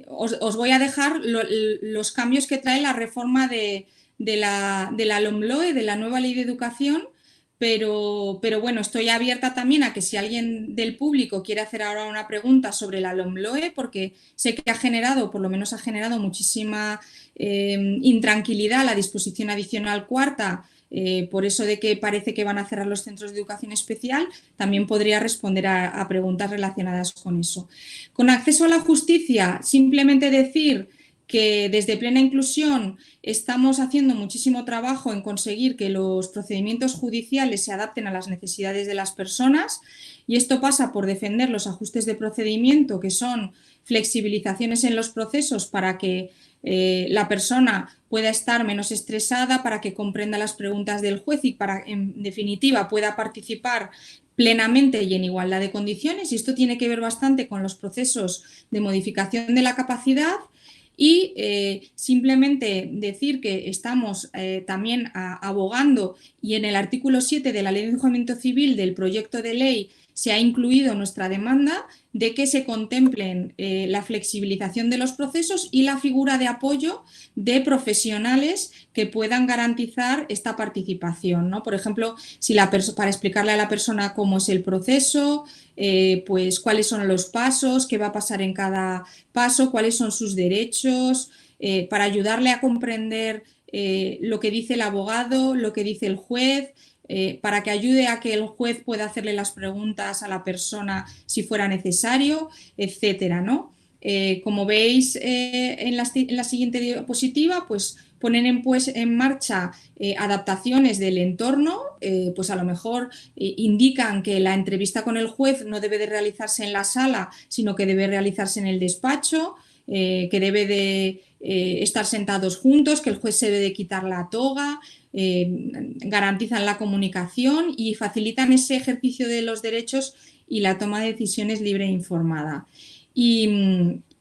os voy a dejar los cambios que trae la reforma de la LOMLOE, de la nueva Ley de Educación, pero bueno, estoy abierta también a que si alguien del público quiere hacer ahora una pregunta sobre la LOMLOE, porque sé que por lo menos ha generado muchísima intranquilidad la disposición adicional cuarta, por eso de que parece que van a cerrar los centros de educación especial, también podría responder a preguntas relacionadas con eso. Con acceso a la justicia, simplemente decir que desde Plena Inclusión estamos haciendo muchísimo trabajo en conseguir que los procedimientos judiciales se adapten a las necesidades de las personas, y esto pasa por defender los ajustes de procedimiento, que son flexibilizaciones en los procesos para que la persona pueda estar menos estresada, para que comprenda las preguntas del juez y para, en definitiva, pueda participar plenamente y en igualdad de condiciones. Y esto tiene que ver bastante con los procesos de modificación de la capacidad. Y simplemente decir que estamos también abogando, y en el artículo 7 de la Ley de Enjuiciamiento Civil del proyecto de ley se ha incluido nuestra demanda de que se contemplen la flexibilización de los procesos y la figura de apoyo de profesionales que puedan garantizar esta participación, ¿no? Por ejemplo, para explicarle a la persona cómo es el proceso, pues cuáles son los pasos, qué va a pasar en cada paso, cuáles son sus derechos, para ayudarle a comprender lo que dice el abogado, lo que dice el juez, para que ayude a que el juez pueda hacerle las preguntas a la persona si fuera necesario, etcétera, ¿no? Como veis en la siguiente diapositiva, pues ponen en marcha adaptaciones del entorno, pues a lo mejor indican que la entrevista con el juez no debe de realizarse en la sala, sino que debe realizarse en el despacho, que debe de estar sentados juntos, que el juez se debe de quitar la toga, garantizan la comunicación y facilitan ese ejercicio de los derechos y la toma de decisiones libre e informada.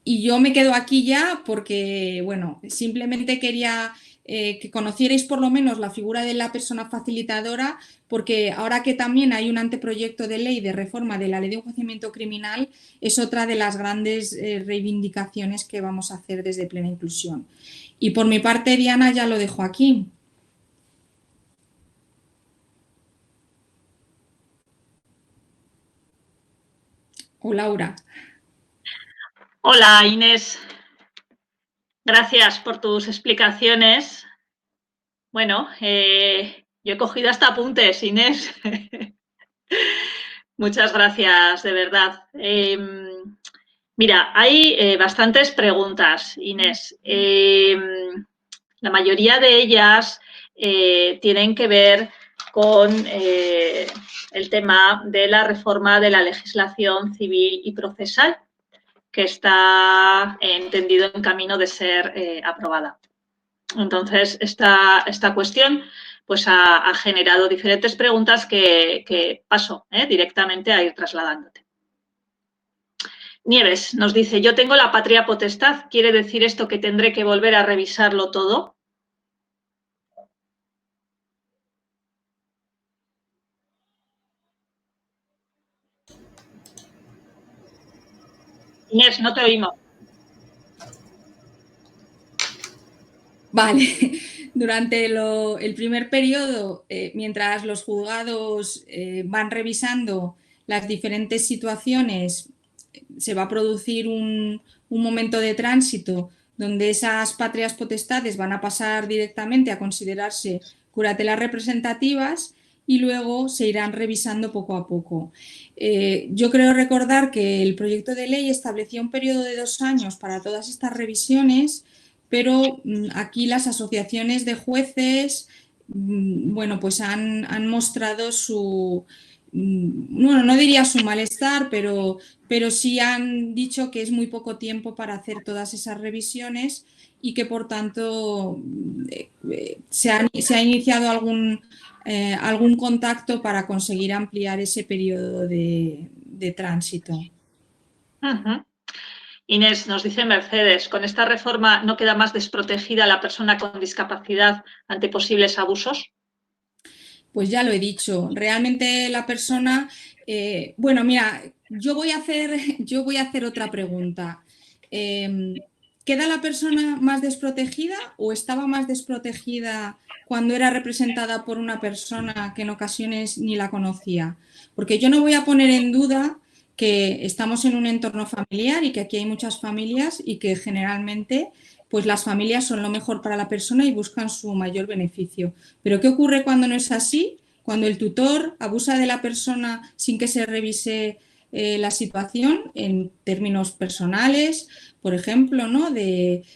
Y yo me quedo aquí ya porque, bueno, simplemente quería que conocierais por lo menos la figura de la persona facilitadora, porque ahora que también hay un anteproyecto de ley de reforma de la ley de enjuiciamiento criminal, es otra de las grandes reivindicaciones que vamos a hacer desde Plena Inclusión. Y por mi parte, Diana, ya lo dejo aquí. O Laura. Hola, Inés. Gracias por tus explicaciones. Bueno, yo he cogido hasta apuntes, Inés. Muchas gracias, de verdad. Mira, hay bastantes preguntas, Inés. La mayoría de ellas tienen que ver con el tema de la reforma de la legislación civil y procesal, que está entendido en camino de ser aprobada. Entonces, esta cuestión pues, ha generado diferentes preguntas que paso directamente a ir trasladándote. Nieves nos dice, yo tengo la patria potestad, ¿quiere decir esto que tendré que volver a revisarlo todo? Inés, no te oímos. Vale, durante el primer periodo, mientras los juzgados van revisando las diferentes situaciones, se va a producir un momento de tránsito donde esas patrias potestades van a pasar directamente a considerarse curatelas representativas y luego se irán revisando poco a poco. Yo creo recordar que el proyecto de ley establecía un periodo de 2 años para todas estas revisiones, pero aquí las asociaciones de jueces, bueno, pues han mostrado su, bueno, no diría su malestar, pero sí han dicho que es muy poco tiempo para hacer todas esas revisiones y que por tanto se ha iniciado algún contacto para conseguir ampliar ese periodo de tránsito. Uh-huh. Inés, nos dice Mercedes, ¿con esta reforma no queda más desprotegida la persona con discapacidad ante posibles abusos? Pues ya lo he dicho, realmente la persona, bueno, mira, yo voy a hacer otra pregunta. ¿Queda la persona más desprotegida o estaba más desprotegida cuando era representada por una persona que en ocasiones ni la conocía? Porque yo no voy a poner en duda que estamos en un entorno familiar y que aquí hay muchas familias y que generalmente pues las familias son lo mejor para la persona y buscan su mayor beneficio. Pero ¿qué ocurre cuando no es así? Cuando el tutor abusa de la persona sin que se revise la situación en términos personales, por ejemplo, ¿no? O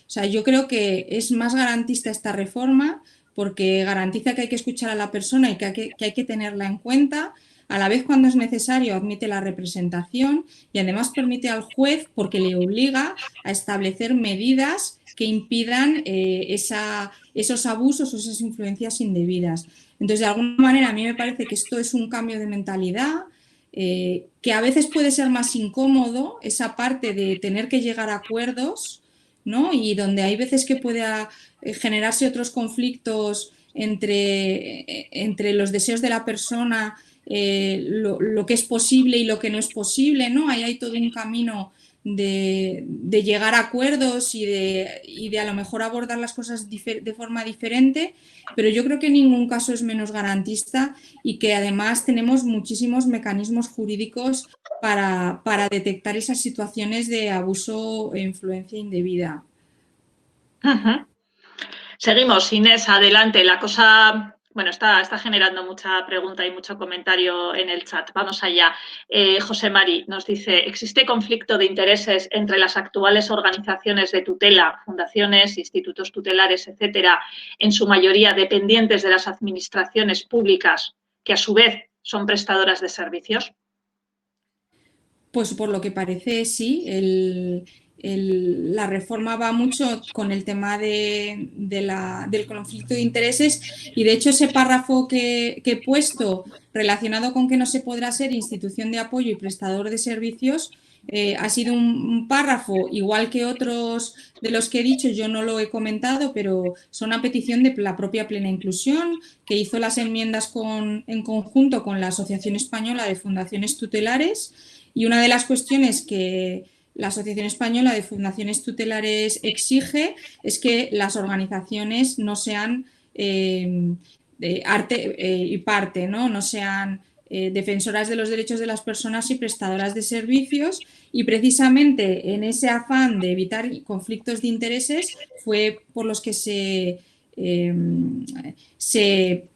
sea, yo creo que es más garantista esta reforma porque garantiza que hay que escuchar a la persona y que hay que tenerla en cuenta. A la vez, cuando es necesario, admite la representación y además permite al juez, porque le obliga a establecer medidas que impidan esos abusos o esas influencias indebidas. Entonces, de alguna manera, a mí me parece que esto es un cambio de mentalidad, que a veces puede ser más incómodo, esa parte de tener que llegar a acuerdos, ¿no? Y donde hay veces que pueda generarse otros conflictos entre los deseos de la persona, lo que es posible y lo que no es posible, ¿no? Ahí hay todo un camino de llegar a acuerdos y de a lo mejor abordar las cosas de forma diferente, pero yo creo que en ningún caso es menos garantista y que además tenemos muchísimos mecanismos jurídicos para detectar esas situaciones de abuso e influencia indebida. Uh-huh. Seguimos, Inés, adelante. La cosa Bueno, está generando mucha pregunta y mucho comentario en el chat. Vamos allá. José Mari nos dice, ¿existe conflicto de intereses entre las actuales organizaciones de tutela, fundaciones, institutos tutelares, etcétera, en su mayoría dependientes de las administraciones públicas, que a su vez son prestadoras de servicios? Pues por lo que parece, sí. La reforma va mucho con el tema del conflicto de intereses y, de hecho, ese párrafo que he puesto relacionado con que no se podrá ser institución de apoyo y prestador de servicios ha sido un párrafo, igual que otros de los que he dicho, yo no lo he comentado, pero son a petición de la propia Plena Inclusión, que hizo las enmiendas en conjunto con la Asociación Española de Fundaciones Tutelares. Y una de las cuestiones que la Asociación Española de Fundaciones Tutelares exige es que las organizaciones no sean arte y parte, no sean defensoras de los derechos de las personas y prestadoras de servicios, y precisamente en ese afán de evitar conflictos de intereses fue por los que se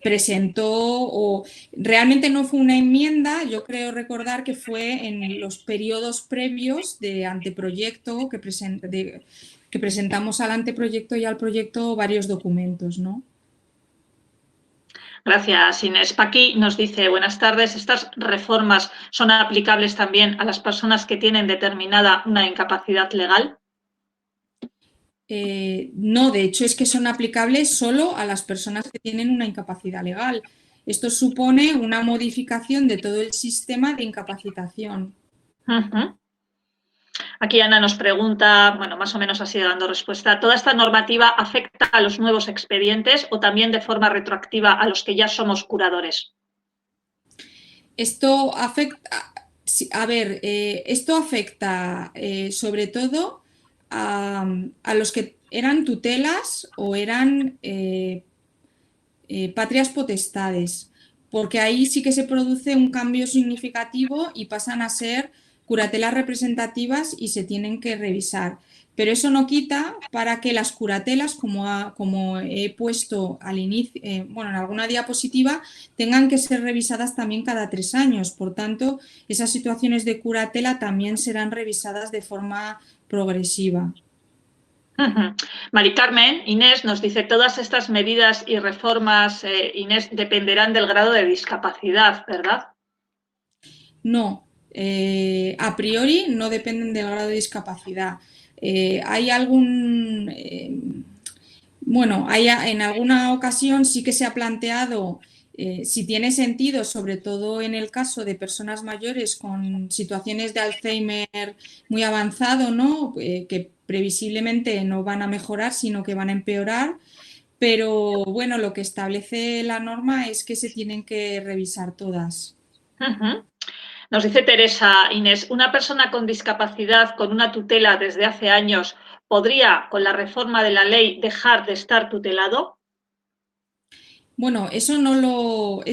presentó, o realmente no fue una enmienda, yo creo recordar que fue en los periodos previos de anteproyecto que presentamos al anteproyecto y al proyecto varios documentos, ¿no? Gracias, Inés. Paqui nos dice, buenas tardes, ¿estas reformas son aplicables también a las personas que tienen determinada una incapacidad legal? No, de hecho es que son aplicables solo a las personas que tienen una incapacidad legal. Esto supone una modificación de todo el sistema de incapacitación. Uh-huh. Aquí Ana nos pregunta, bueno, más o menos ha sido dando respuesta, ¿toda esta normativa afecta a los nuevos expedientes o también de forma retroactiva a los que ya somos curadores? Esto afecta, esto afecta sobre todo a los que eran tutelas o eran patrias potestades, porque ahí sí que se produce un cambio significativo y pasan a ser curatelas representativas y se tienen que revisar. Pero eso no quita para que las curatelas, como he puesto al inicio, en alguna diapositiva, tengan que ser revisadas también cada 3 años. Por tanto, esas situaciones de curatela también serán revisadas de forma progresiva. Mari Carmen, Inés nos dice, todas estas medidas y reformas, Inés, dependerán del grado de discapacidad, ¿verdad? No, a priori no dependen del grado de discapacidad. Hay en alguna ocasión sí que se ha planteado si tiene sentido, sobre todo en el caso de personas mayores con situaciones de Alzheimer muy avanzado, ¿no? Que previsiblemente no van a mejorar, sino que van a empeorar. Pero bueno, lo que establece la norma es que se tienen que revisar todas. Nos dice Teresa, Inés, ¿una persona con discapacidad con una tutela desde hace años podría, con la reforma de la ley, dejar de estar tutelado? Bueno, eso no lo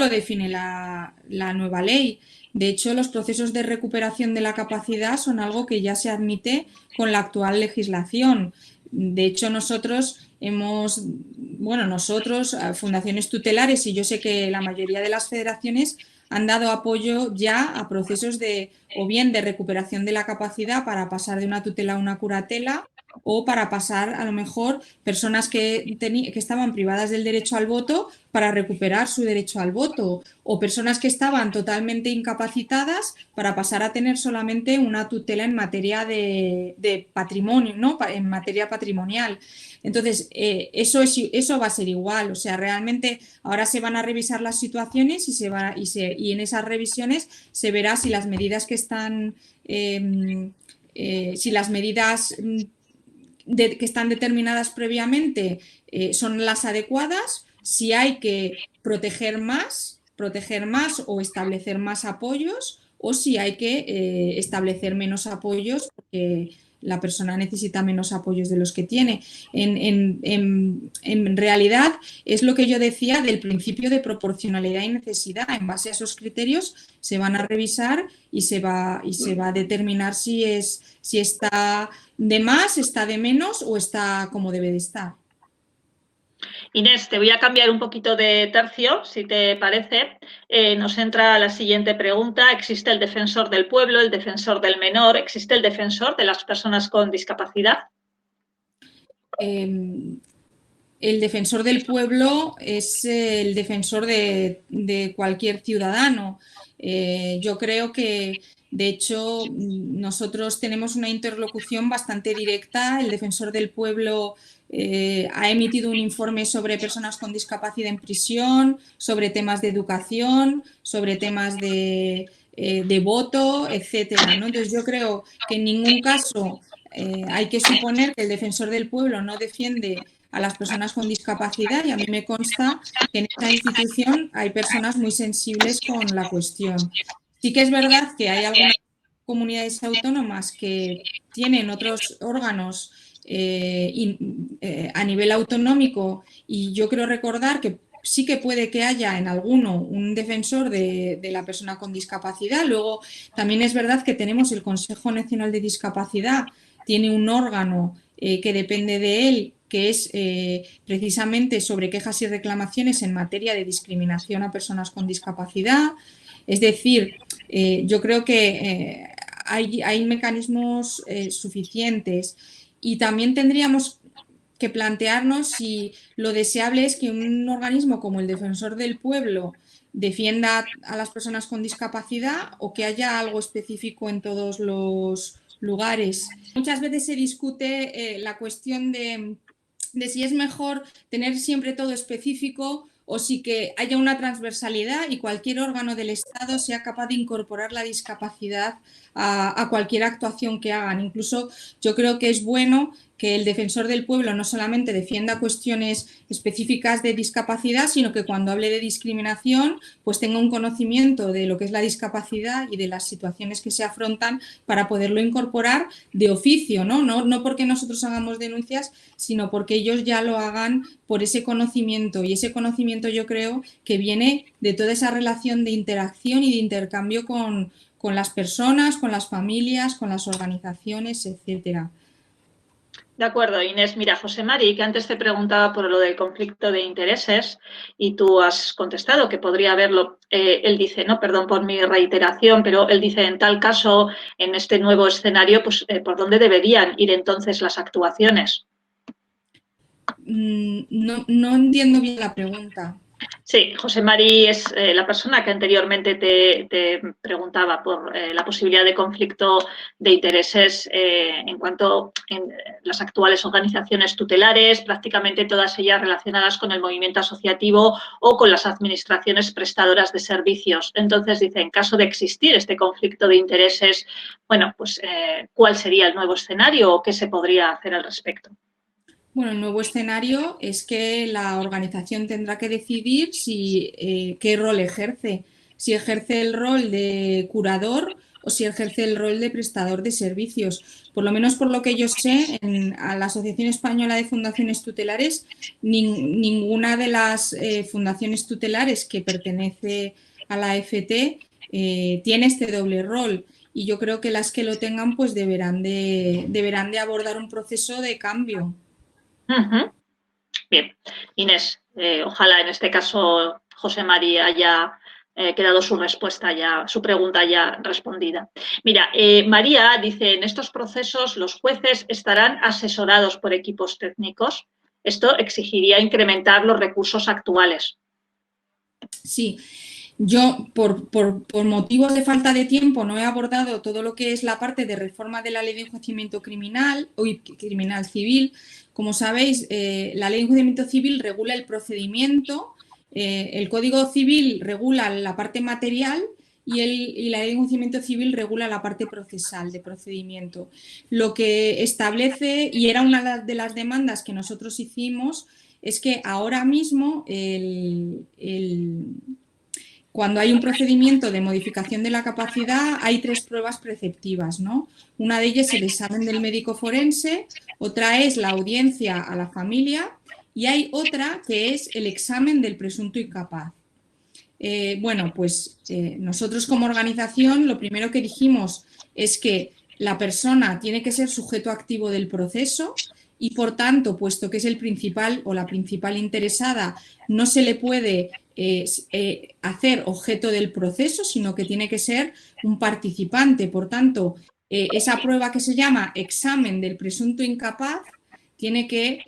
define la nueva ley. De hecho, los procesos de recuperación de la capacidad son algo que ya se admite con la actual legislación. De hecho, nosotros, fundaciones tutelares, y yo sé que la mayoría de las federaciones han dado apoyo ya a procesos de recuperación de la capacidad para pasar de una tutela a una curatela, o para pasar, a lo mejor, personas que estaban privadas del derecho al voto para recuperar su derecho al voto, o personas que estaban totalmente incapacitadas para pasar a tener solamente una tutela en materia de patrimonio, ¿no? En materia patrimonial. Entonces, eso va a ser igual. O sea, realmente ahora se van a revisar las situaciones y en esas revisiones se verá si las medidas que están que están determinadas previamente son las adecuadas, si hay que proteger más o establecer más apoyos, o si hay que establecer menos apoyos porque la persona necesita menos apoyos de los que tiene. En realidad es lo que yo decía del principio de proporcionalidad y necesidad. En base a esos criterios se van a revisar y se va a determinar si está de más, está de menos o está como debe de estar. Inés, te voy a cambiar un poquito de tercio, si te parece. Nos entra la siguiente pregunta. ¿Existe el defensor del pueblo, el defensor del menor? ¿Existe el defensor de las personas con discapacidad? El defensor del pueblo es el defensor de cualquier ciudadano. Yo creo que, de hecho, nosotros tenemos una interlocución bastante directa. El defensor del pueblo ha emitido un informe sobre personas con discapacidad en prisión, sobre temas de educación, sobre temas de voto, etcétera, ¿no? Entonces, yo creo que en ningún caso hay que suponer que el defensor del pueblo no defiende a las personas con discapacidad, y a mí me consta que en esta institución hay personas muy sensibles con la cuestión. Sí que es verdad que hay algunas comunidades autónomas que tienen otros órganos a nivel autonómico, y yo creo recordar que sí que puede que haya en alguno un defensor de la persona con discapacidad. Luego, también es verdad que tenemos el Consejo Nacional de Discapacidad, tiene un órgano que depende de él, que es precisamente sobre quejas y reclamaciones en materia de discriminación a personas con discapacidad. Es decir, yo creo que hay mecanismos suficientes, y también tendríamos que plantearnos si lo deseable es que un organismo como el Defensor del Pueblo defienda a las personas con discapacidad, o que haya algo específico en todos los lugares. Muchas veces se discute la cuestión de si es mejor tener siempre todo específico, o si que haya una transversalidad y cualquier órgano del Estado sea capaz de incorporar la discapacidad a cualquier actuación que hagan. Incluso yo creo que es bueno que el defensor del pueblo no solamente defienda cuestiones específicas de discapacidad, sino que cuando hable de discriminación, pues tenga un conocimiento de lo que es la discapacidad y de las situaciones que se afrontan, para poderlo incorporar de oficio, ¿no? No porque nosotros hagamos denuncias, sino porque ellos ya lo hagan por ese conocimiento, y ese conocimiento yo creo que viene de toda esa relación de interacción y de intercambio con las personas, con las familias, con las organizaciones, etcétera. De acuerdo, Inés. Mira, José Mari, que antes te preguntaba por lo del conflicto de intereses y tú has contestado que podría haberlo. Él dice, no, perdón por mi reiteración, pero él dice, en tal caso, en este nuevo escenario, pues, ¿por dónde deberían ir entonces las actuaciones? No entiendo bien la pregunta. Sí, José Mari es la persona que anteriormente te preguntaba por la posibilidad de conflicto de intereses en cuanto a las actuales organizaciones tutelares, prácticamente todas ellas relacionadas con el movimiento asociativo o con las administraciones prestadoras de servicios. Entonces dice, en caso de existir este conflicto de intereses, bueno, pues ¿cuál sería el nuevo escenario o qué se podría hacer al respecto? Bueno, el nuevo escenario es que la organización tendrá que decidir qué rol ejerce, si ejerce el rol de curador o si ejerce el rol de prestador de servicios. Por lo menos por lo que yo sé, a la Asociación Española de Fundaciones Tutelares, ninguna de las fundaciones tutelares que pertenece a la AFT tiene este doble rol. Y yo creo que las que lo tengan pues deberán de abordar un proceso de cambio. Bien, Inés, ojalá en este caso José María haya quedado su respuesta ya, su pregunta ya respondida. Mira, María dice, en estos procesos los jueces estarán asesorados por equipos técnicos. Esto exigiría incrementar los recursos actuales. Sí. Yo, por motivos de falta de tiempo, no he abordado todo lo que es la parte de reforma de la Ley de Enjuiciamiento Criminal o Criminal Civil. Como sabéis, la Ley de Enjuiciamiento Civil regula el procedimiento, el Código Civil regula la parte material y la Ley de Enjuiciamiento Civil regula la parte procesal de procedimiento. Lo que establece, y era una de las demandas que nosotros hicimos, es que ahora mismo cuando hay un procedimiento de modificación de la capacidad, hay 3 pruebas preceptivas, ¿no? Una de ellas es el examen del médico forense, otra es la audiencia a la familia y hay otra que es el examen del presunto incapaz. Nosotros como organización lo primero que dijimos es que la persona tiene que ser sujeto activo del proceso, y por tanto, puesto que es el principal o la principal interesada, no se le puede hacer objeto del proceso, sino que tiene que ser un participante. Por tanto, esa prueba que se llama examen del presunto incapaz tiene que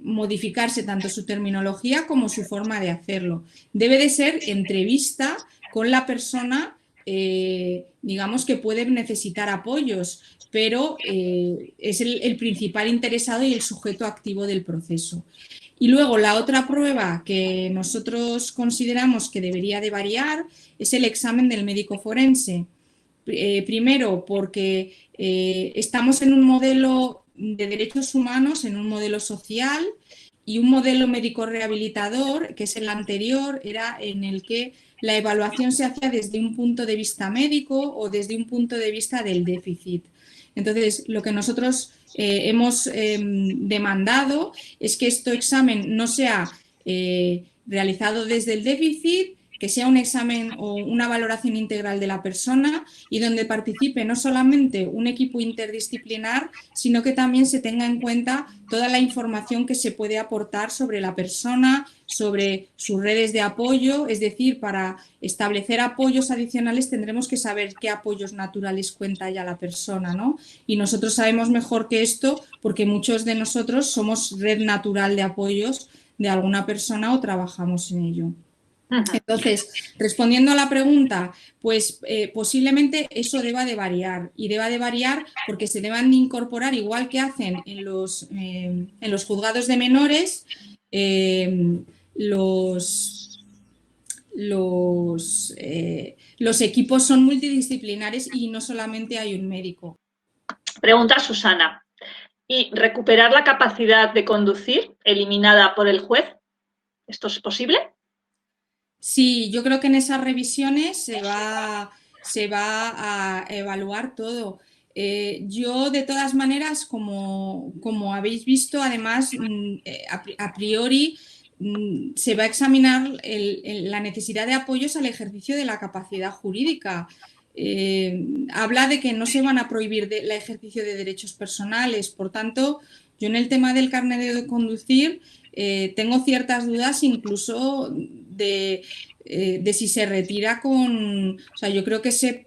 modificarse tanto su terminología como su forma de hacerlo. Debe de ser entrevista con la persona, digamos, que puede necesitar apoyos, pero es el principal interesado y el sujeto activo del proceso. Y luego la otra prueba que nosotros consideramos que debería de variar es el examen del médico forense. Primero, porque estamos en un modelo de derechos humanos, en un modelo social, y un modelo médico rehabilitador, que es el anterior, era en el que la evaluación se hacía desde un punto de vista médico o desde un punto de vista del déficit. Entonces, lo que nosotros hemos demandado es que este examen no sea realizado desde el déficit, que sea un examen o una valoración integral de la persona y donde participe no solamente un equipo interdisciplinar, sino que también se tenga en cuenta toda la información que se puede aportar sobre la persona, sobre sus redes de apoyo. Es decir, para establecer apoyos adicionales tendremos que saber qué apoyos naturales cuenta ya la persona, ¿no? Y nosotros sabemos mejor que esto porque muchos de nosotros somos red natural de apoyos de alguna persona o trabajamos en ello. Entonces, respondiendo a la pregunta, pues posiblemente eso deba de variar y deba de variar porque se deban de incorporar, igual que hacen en los juzgados de menores, los equipos son multidisciplinares y no solamente hay un médico. Pregunta Susana. ¿Y recuperar la capacidad de conducir eliminada por el juez? ¿Esto es posible? Sí, yo creo que en esas revisiones se va a evaluar todo. Yo, de todas maneras, como habéis visto, además, a priori, se va a examinar la necesidad de apoyos al ejercicio de la capacidad jurídica. Habla de que no se van a prohibir el ejercicio de derechos personales. Por tanto, yo en el tema del carnet de conducir tengo ciertas dudas incluso de si se retira con... O sea, yo creo que se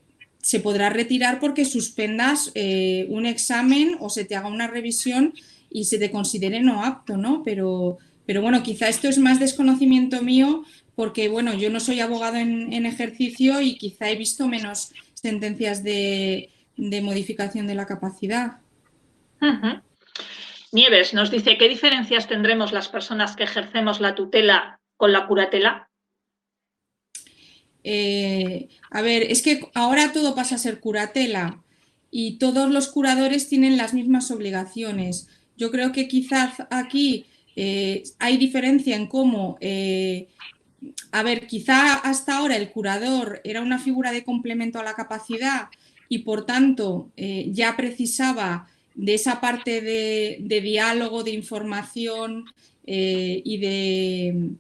podrá retirar porque suspendas un examen o se te haga una revisión y se te considere no apto, ¿no? Pero bueno, quizá esto es más desconocimiento mío porque, bueno, yo no soy abogado en ejercicio y quizá he visto menos sentencias de modificación de la capacidad. Uh-huh. Nieves nos dice, ¿qué diferencias tendremos las personas que ejercemos la tutela con la curatela? A ver, es que ahora todo pasa a ser curatela y todos los curadores tienen las mismas obligaciones. Yo creo que quizás aquí hay diferencia en cómo, a ver, quizá hasta ahora el curador era una figura de complemento a la capacidad y por tanto ya precisaba de esa parte de diálogo, de información y de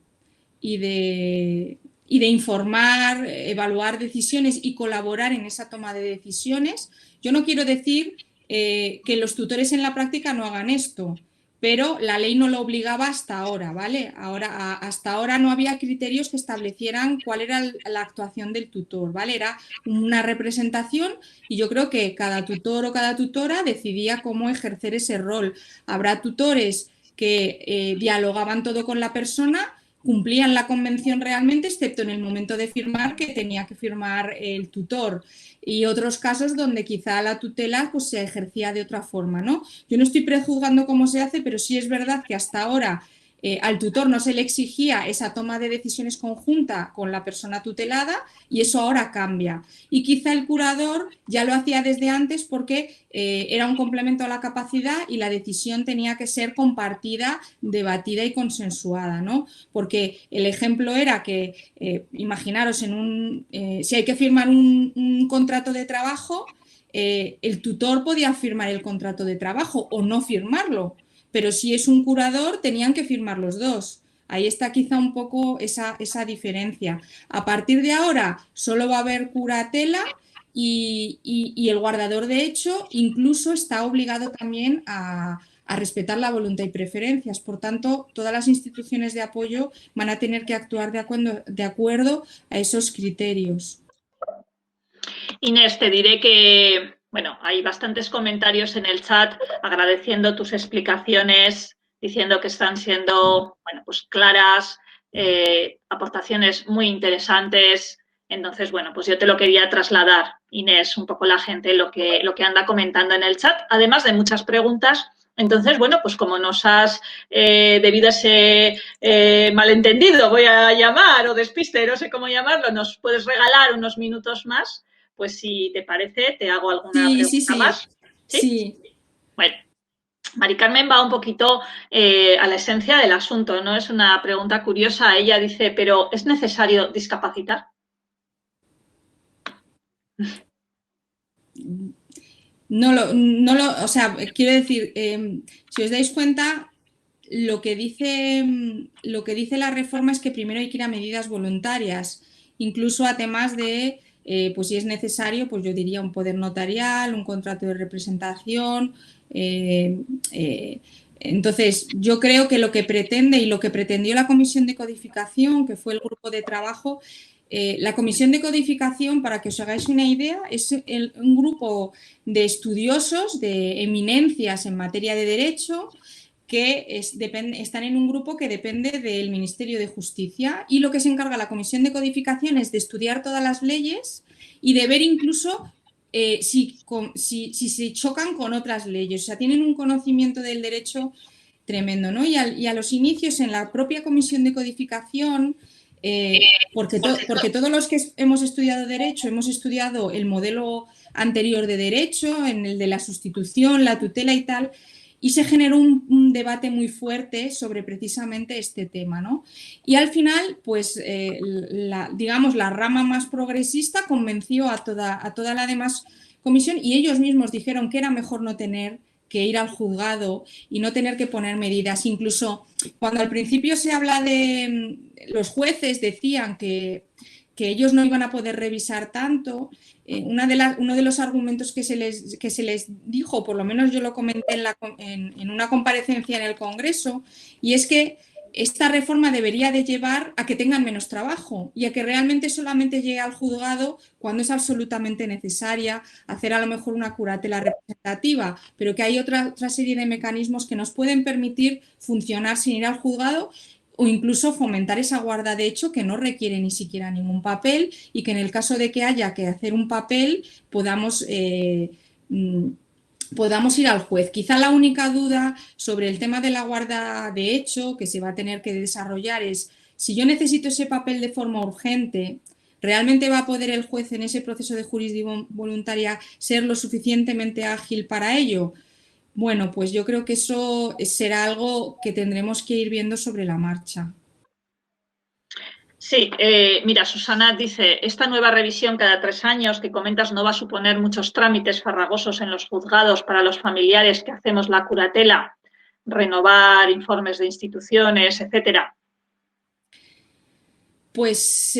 informar, evaluar decisiones y colaborar en esa toma de decisiones. Yo no quiero decir que los tutores en la práctica no hagan esto, pero la ley no lo obligaba hasta ahora, ¿vale? Hasta ahora no había criterios que establecieran cuál era la actuación del tutor, ¿vale? Era una representación y yo creo que cada tutor o cada tutora decidía cómo ejercer ese rol. Habrá tutores que dialogaban todo con la persona, cumplían la convención realmente, excepto en el momento de firmar, que tenía que firmar el tutor, y otros casos donde quizá la tutela pues, se ejercía de otra forma, ¿no? Yo no estoy prejuzgando cómo se hace, pero sí es verdad que hasta ahora al tutor no se le exigía esa toma de decisiones conjunta con la persona tutelada y eso ahora cambia. Y quizá el curador ya lo hacía desde antes porque era un complemento a la capacidad y la decisión tenía que ser compartida, debatida y consensuada, ¿no? Porque el ejemplo era que, imaginaros, si hay que firmar un contrato de trabajo, el tutor podía firmar el contrato de trabajo o no firmarlo. Pero si es un curador, tenían que firmar los dos. Ahí está quizá un poco esa diferencia. A partir de ahora solo va a haber curatela y el guardador de hecho incluso está obligado también a a respetar la voluntad y preferencias. Por tanto, todas las instituciones de apoyo van a tener que actuar de acuerdo a esos criterios. Inés, te diré que, bueno, hay bastantes comentarios en el chat agradeciendo tus explicaciones, diciendo que están siendo, bueno, pues claras, aportaciones muy interesantes. Entonces, bueno, pues yo te lo quería trasladar, Inés, un poco la gente lo que anda comentando en el chat, además de muchas preguntas. Entonces, bueno, pues como nos has, debido a ese malentendido, voy a llamar, o despiste, no sé cómo llamarlo, nos puedes regalar unos minutos más, pues si te parece, te hago alguna pregunta más. Sí. Bueno, Mari Carmen va un poquito a la esencia del asunto, ¿no? Es una pregunta curiosa. Ella dice, ¿pero es necesario discapacitar? O sea, quiero decir, si os dais cuenta, lo que dice la reforma es que primero hay que ir a medidas voluntarias, incluso a temas de, pues si es necesario, pues yo diría un poder notarial, un contrato de representación. Entonces, yo creo que lo que pretende y lo que pretendió la Comisión de Codificación, que fue el grupo de trabajo, la Comisión de Codificación, para que os hagáis una idea, es un grupo de estudiosos, de eminencias en materia de derecho, que están en un grupo que depende del Ministerio de Justicia, y lo que se encarga la Comisión de Codificación es de estudiar todas las leyes y de ver incluso si se chocan con otras leyes. O sea, tienen un conocimiento del derecho tremendo, ¿no? Y a los inicios en la propia Comisión de Codificación, porque todos los que hemos estudiado derecho hemos estudiado el modelo anterior de derecho, en el de la sustitución, la tutela y tal, y se generó un debate muy fuerte sobre precisamente este tema, ¿no? Y al final, pues, digamos, la rama más progresista convenció a toda la demás comisión, y ellos mismos dijeron que era mejor no tener que ir al juzgado y no tener que poner medidas. Incluso cuando al principio se habla de los jueces decían que ellos no iban a poder revisar tanto, uno de los argumentos que se les dijo, por lo menos yo lo comenté en una comparecencia en el Congreso, y es que esta reforma debería de llevar a que tengan menos trabajo y a que realmente solamente llegue al juzgado cuando es absolutamente necesaria, hacer a lo mejor una curatela representativa, pero que hay otra serie de mecanismos que nos pueden permitir funcionar sin ir al juzgado, o incluso fomentar esa guarda de hecho que no requiere ni siquiera ningún papel, y que en el caso de que haya que hacer un papel podamos ir al juez. Quizá la única duda sobre el tema de la guarda de hecho que se va a tener que desarrollar es: si yo necesito ese papel de forma urgente, ¿realmente va a poder el juez en ese proceso de jurisdicción voluntaria ser lo suficientemente ágil para ello? Bueno, pues yo creo que eso será algo que tendremos que ir viendo sobre la marcha. Sí, mira, Susana dice, esta nueva revisión cada 3 años que comentas no va a suponer muchos trámites farragosos en los juzgados para los familiares que hacemos la curatela, renovar informes de instituciones, etcétera. Pues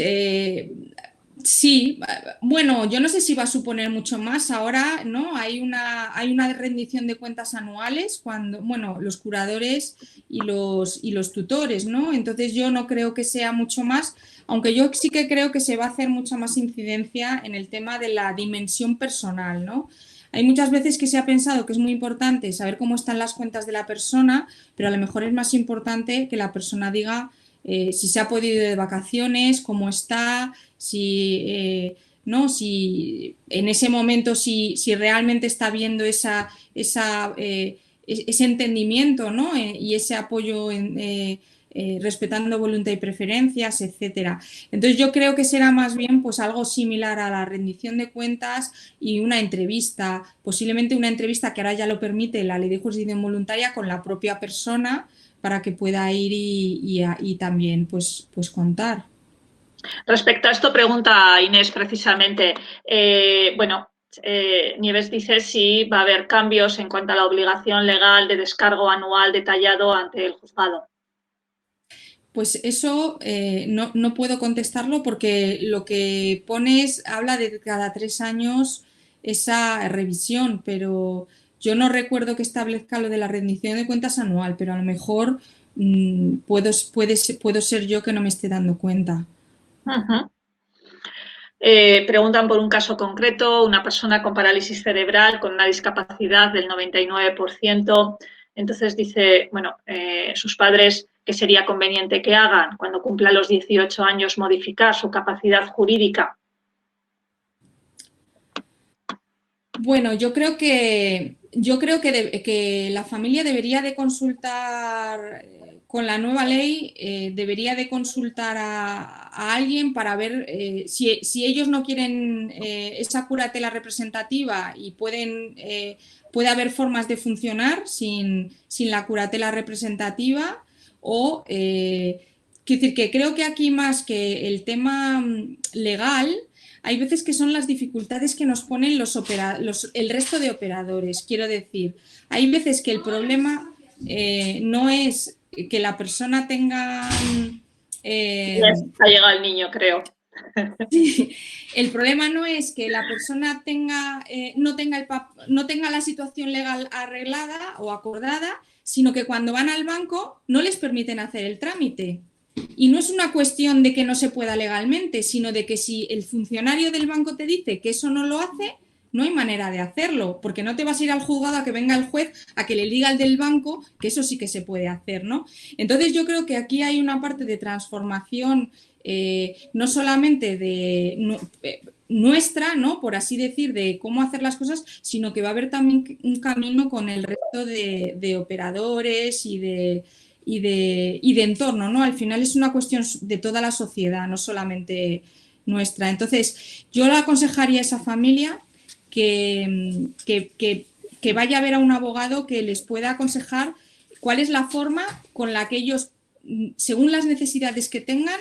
sí, bueno, yo no sé si va a suponer mucho más. Ahora, ¿no? Hay una rendición de cuentas anuales cuando, bueno, los curadores y los tutores, ¿no? Entonces yo no creo que sea mucho más, aunque yo sí que creo que se va a hacer mucha más incidencia en el tema de la dimensión personal, ¿no? Hay muchas veces que se ha pensado que es muy importante saber cómo están las cuentas de la persona, pero a lo mejor es más importante que la persona diga si se ha podido ir de vacaciones, cómo está, si en ese momento si realmente está viendo ese entendimiento, ¿no? Y ese apoyo respetando voluntad y preferencias, etcétera. Entonces yo creo que será más bien pues algo similar a la rendición de cuentas y una entrevista, posiblemente una entrevista que ahora ya lo permite la ley de jurisdicción voluntaria con la propia persona, para que pueda ir y también pues contar. Respecto a esto, pregunta Inés precisamente, Nieves dice si va a haber cambios en cuanto a la obligación legal de descargo anual detallado ante el juzgado. Pues eso no puedo contestarlo, porque lo que pones habla de cada 3 años esa revisión, pero Yo no recuerdo que establezca lo de la rendición de cuentas anual, pero a lo mejor puedo ser yo que no me esté dando cuenta. Ujú. Preguntan por un caso concreto, una persona con parálisis cerebral, con una discapacidad del 99%. Entonces dice, bueno, sus padres, ¿qué sería conveniente que hagan cuando cumpla los 18 años, modificar su capacidad jurídica? Bueno, yo creo que que la familia debería de consultar con la nueva ley, debería de consultar a alguien para ver si ellos no quieren esa curatela representativa y puede haber formas de funcionar sin la curatela representativa o quiero decir que creo que aquí más que el tema legal, hay veces que son las dificultades que nos ponen el resto de operadores. Quiero decir, hay veces que el problema no es que la persona tenga... Ha llegado el niño, creo. El problema no es que la persona no tenga la situación legal arreglada o acordada, sino que cuando van al banco no les permiten hacer el trámite. Y no es una cuestión de que no se pueda legalmente, sino de que si el funcionario del banco te dice que eso no lo hace, no hay manera de hacerlo, porque no te vas a ir al juzgado a que venga el juez a que le diga al del banco que eso sí que se puede hacer, ¿no? Entonces yo creo que aquí hay una parte de transformación no solamente nuestra, ¿no? Por así decir, de cómo hacer las cosas, sino que va a haber también un camino con el resto de operadores y de entorno, ¿no? Al final es una cuestión de toda la sociedad, no solamente nuestra. Entonces, yo le aconsejaría a esa familia que vaya a ver a un abogado que les pueda aconsejar cuál es la forma con la que ellos, según las necesidades que tengan,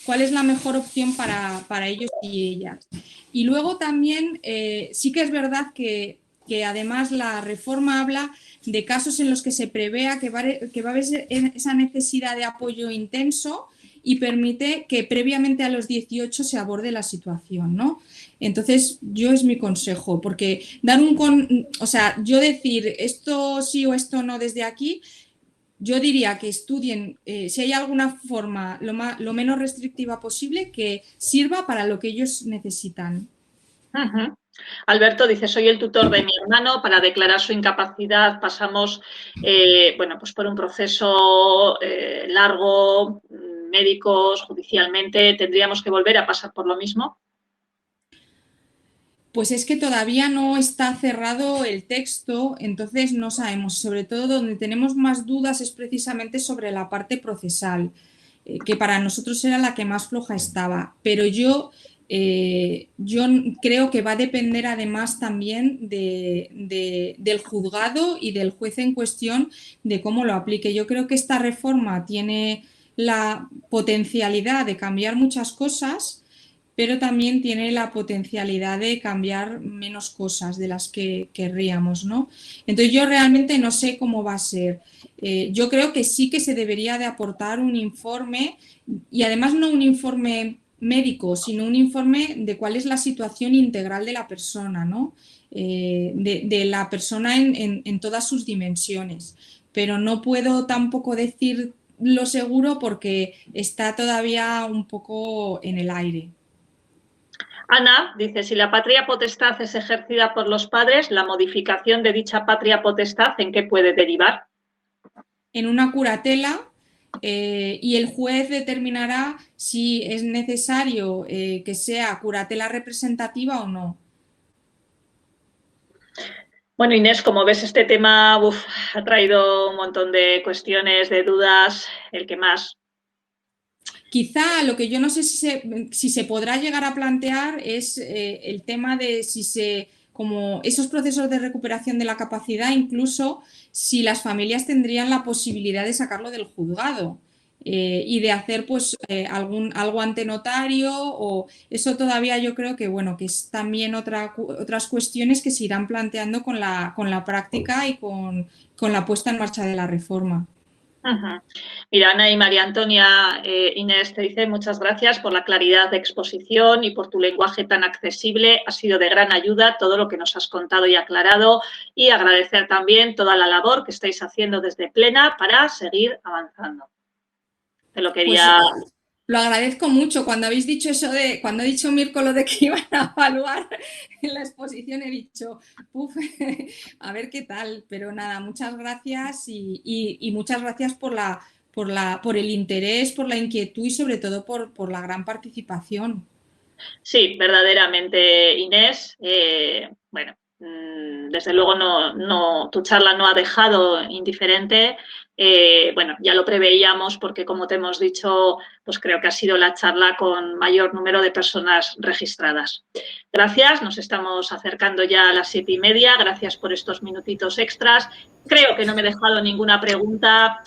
cuál es la mejor opción para ellos y ellas. Y luego también sí que es verdad que además la reforma habla de casos en los que se prevea que va a haber esa necesidad de apoyo intenso y permite que previamente a los 18 se aborde la situación, ¿no? Entonces, yo es mi consejo, porque yo decir esto sí o esto no desde aquí, yo diría que estudien si hay alguna forma lo menos restrictiva posible que sirva para lo que ellos necesitan. Uh-huh. Alberto dice, soy el tutor de mi hermano, para declarar su incapacidad pasamos pues por un proceso largo, médicos, judicialmente, ¿tendríamos que volver a pasar por lo mismo? Pues es que todavía no está cerrado el texto, entonces no sabemos. Sobre todo donde tenemos más dudas es precisamente sobre la parte procesal, que para nosotros era la que más floja estaba. Pero yo creo que va a depender además también del juzgado y del juez en cuestión de cómo lo aplique. Yo creo que esta reforma tiene la potencialidad de cambiar muchas cosas, pero también tiene la potencialidad de cambiar menos cosas de las que querríamos, ¿no? Entonces yo realmente no sé cómo va a ser. Yo creo que sí que se debería de aportar un informe y además no un informe médico, sino un informe de cuál es la situación integral de la persona, ¿no? De la persona en todas sus dimensiones. Pero no puedo tampoco decir lo seguro porque está todavía un poco en el aire. Ana dice, si la patria potestad es ejercida por los padres, la modificación de dicha patria potestad, ¿en qué puede derivar? En una curatela y el juez determinará si es necesario que sea curatela representativa o no. Bueno, Inés, como ves, este tema ha traído un montón de cuestiones, de dudas, el que más. Quizá lo que yo no sé si se podrá llegar a plantear es el tema de como esos procesos de recuperación de la capacidad, incluso si las familias tendrían la posibilidad de sacarlo del juzgado y de hacer pues algo ante notario, o eso todavía yo creo que bueno, que es también otras cuestiones que se irán planteando con la práctica y con la puesta en marcha de la reforma. Mira, Ana y María Antonia, Inés te dice muchas gracias por la claridad de exposición y por tu lenguaje tan accesible. Ha sido de gran ayuda todo lo que nos has contado y aclarado, y agradecer también toda la labor que estáis haciendo desde Plena para seguir avanzando. Te lo quería... Pues, lo agradezco mucho. Cuando habéis dicho eso cuando ha dicho Mirko lo de que iban a evaluar en la exposición, he dicho, a ver qué tal. Pero nada, muchas gracias y muchas gracias por el interés, por la inquietud y sobre todo por la gran participación. Sí, verdaderamente, Inés. Bueno, desde luego tu charla no ha dejado indiferente. Bueno, ya lo preveíamos porque, como te hemos dicho, pues creo que ha sido la charla con mayor número de personas registradas. Gracias, nos estamos acercando ya a las 7:30. Gracias por estos minutitos extras. Creo que no me he dejado ninguna pregunta,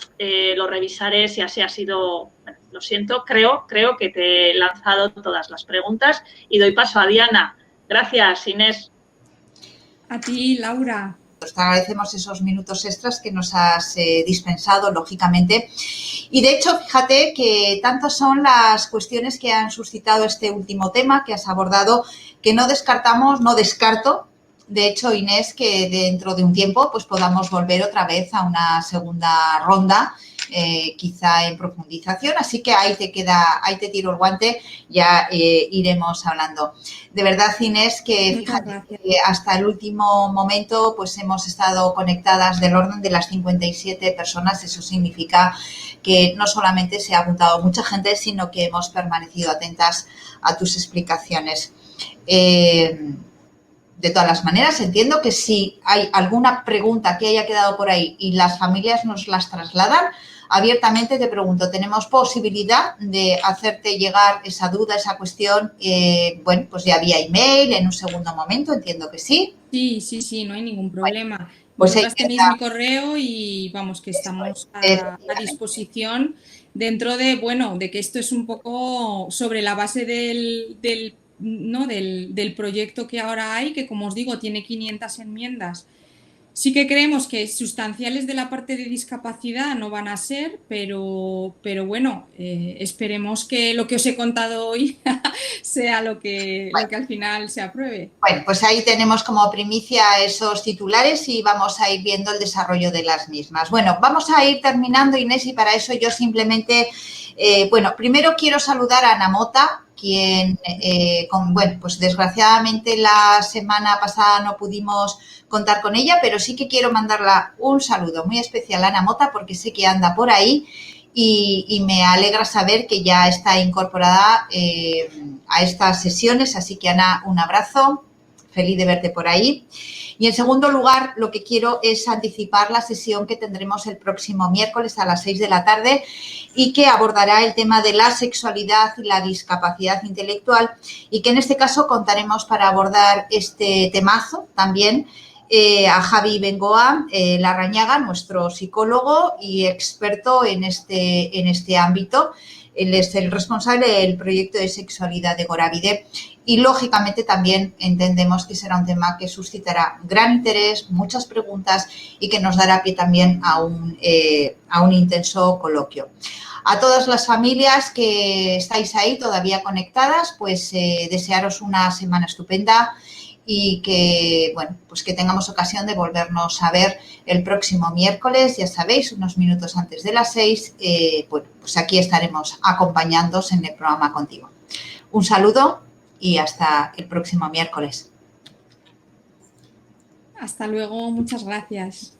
lo revisaré si así ha sido. Bueno, lo siento, creo que te he lanzado todas las preguntas y doy paso a Diana. Gracias, Inés. A ti, Laura. Te agradecemos esos minutos extras que nos has dispensado, lógicamente. Y de hecho, fíjate que tantas son las cuestiones que han suscitado este último tema que has abordado, que no descarto, de hecho, Inés, que dentro de un tiempo pues podamos volver otra vez a una segunda ronda, quizá en profundización. Así que ahí te tiro el guante, ya iremos hablando. De verdad, Inés, que fíjate que hasta el último momento pues hemos estado conectadas del orden de las 57 personas. Eso significa que no solamente se ha apuntado mucha gente, sino que hemos permanecido atentas a tus explicaciones. De todas las maneras, entiendo que si hay alguna pregunta que haya quedado por ahí y las familias nos las trasladan, abiertamente te pregunto, ¿tenemos posibilidad de hacerte llegar esa duda, esa cuestión? Bueno, pues ya vía email, en un segundo momento, entiendo que sí. Sí, no hay ningún problema. Bueno, pues vosotras tenéis mi correo y vamos, que estamos a disposición dentro de, bueno, de que esto es un poco sobre la base del proyecto que ahora hay, que como os digo, tiene 500 enmiendas. Sí que creemos que sustanciales de la parte de discapacidad no van a ser, pero bueno, esperemos que lo que os he contado hoy sea lo que al final se apruebe. Bueno, pues ahí tenemos como primicia esos titulares y vamos a ir viendo el desarrollo de las mismas. Bueno, vamos a ir terminando, Inés, y para eso yo simplemente, primero quiero saludar a Ana Mota, quien, pues desgraciadamente la semana pasada no pudimos contar con ella, pero sí que quiero mandarla un saludo muy especial a Ana Mota porque sé que anda por ahí y me alegra saber que ya está incorporada a estas sesiones. Así que, Ana, un abrazo, feliz de verte por ahí. Y en segundo lugar, lo que quiero es anticipar la sesión que tendremos el próximo miércoles a las 6 de la tarde y que abordará el tema de la sexualidad y la discapacidad intelectual, y que en este caso contaremos para abordar este temazo también a Javi Bengoa Larrañaga, nuestro psicólogo y experto en este ámbito. Él es el responsable del proyecto de sexualidad de Goravide y, lógicamente, también entendemos que será un tema que suscitará gran interés, muchas preguntas y que nos dará pie también a un intenso coloquio. A todas las familias que estáis ahí todavía conectadas, pues desearos una semana estupenda y que, pues que tengamos ocasión de volvernos a ver el próximo miércoles, ya sabéis, unos minutos antes de las 6, pues aquí estaremos acompañándoos en el programa contigo. Un saludo y hasta el próximo miércoles. Hasta luego, muchas gracias.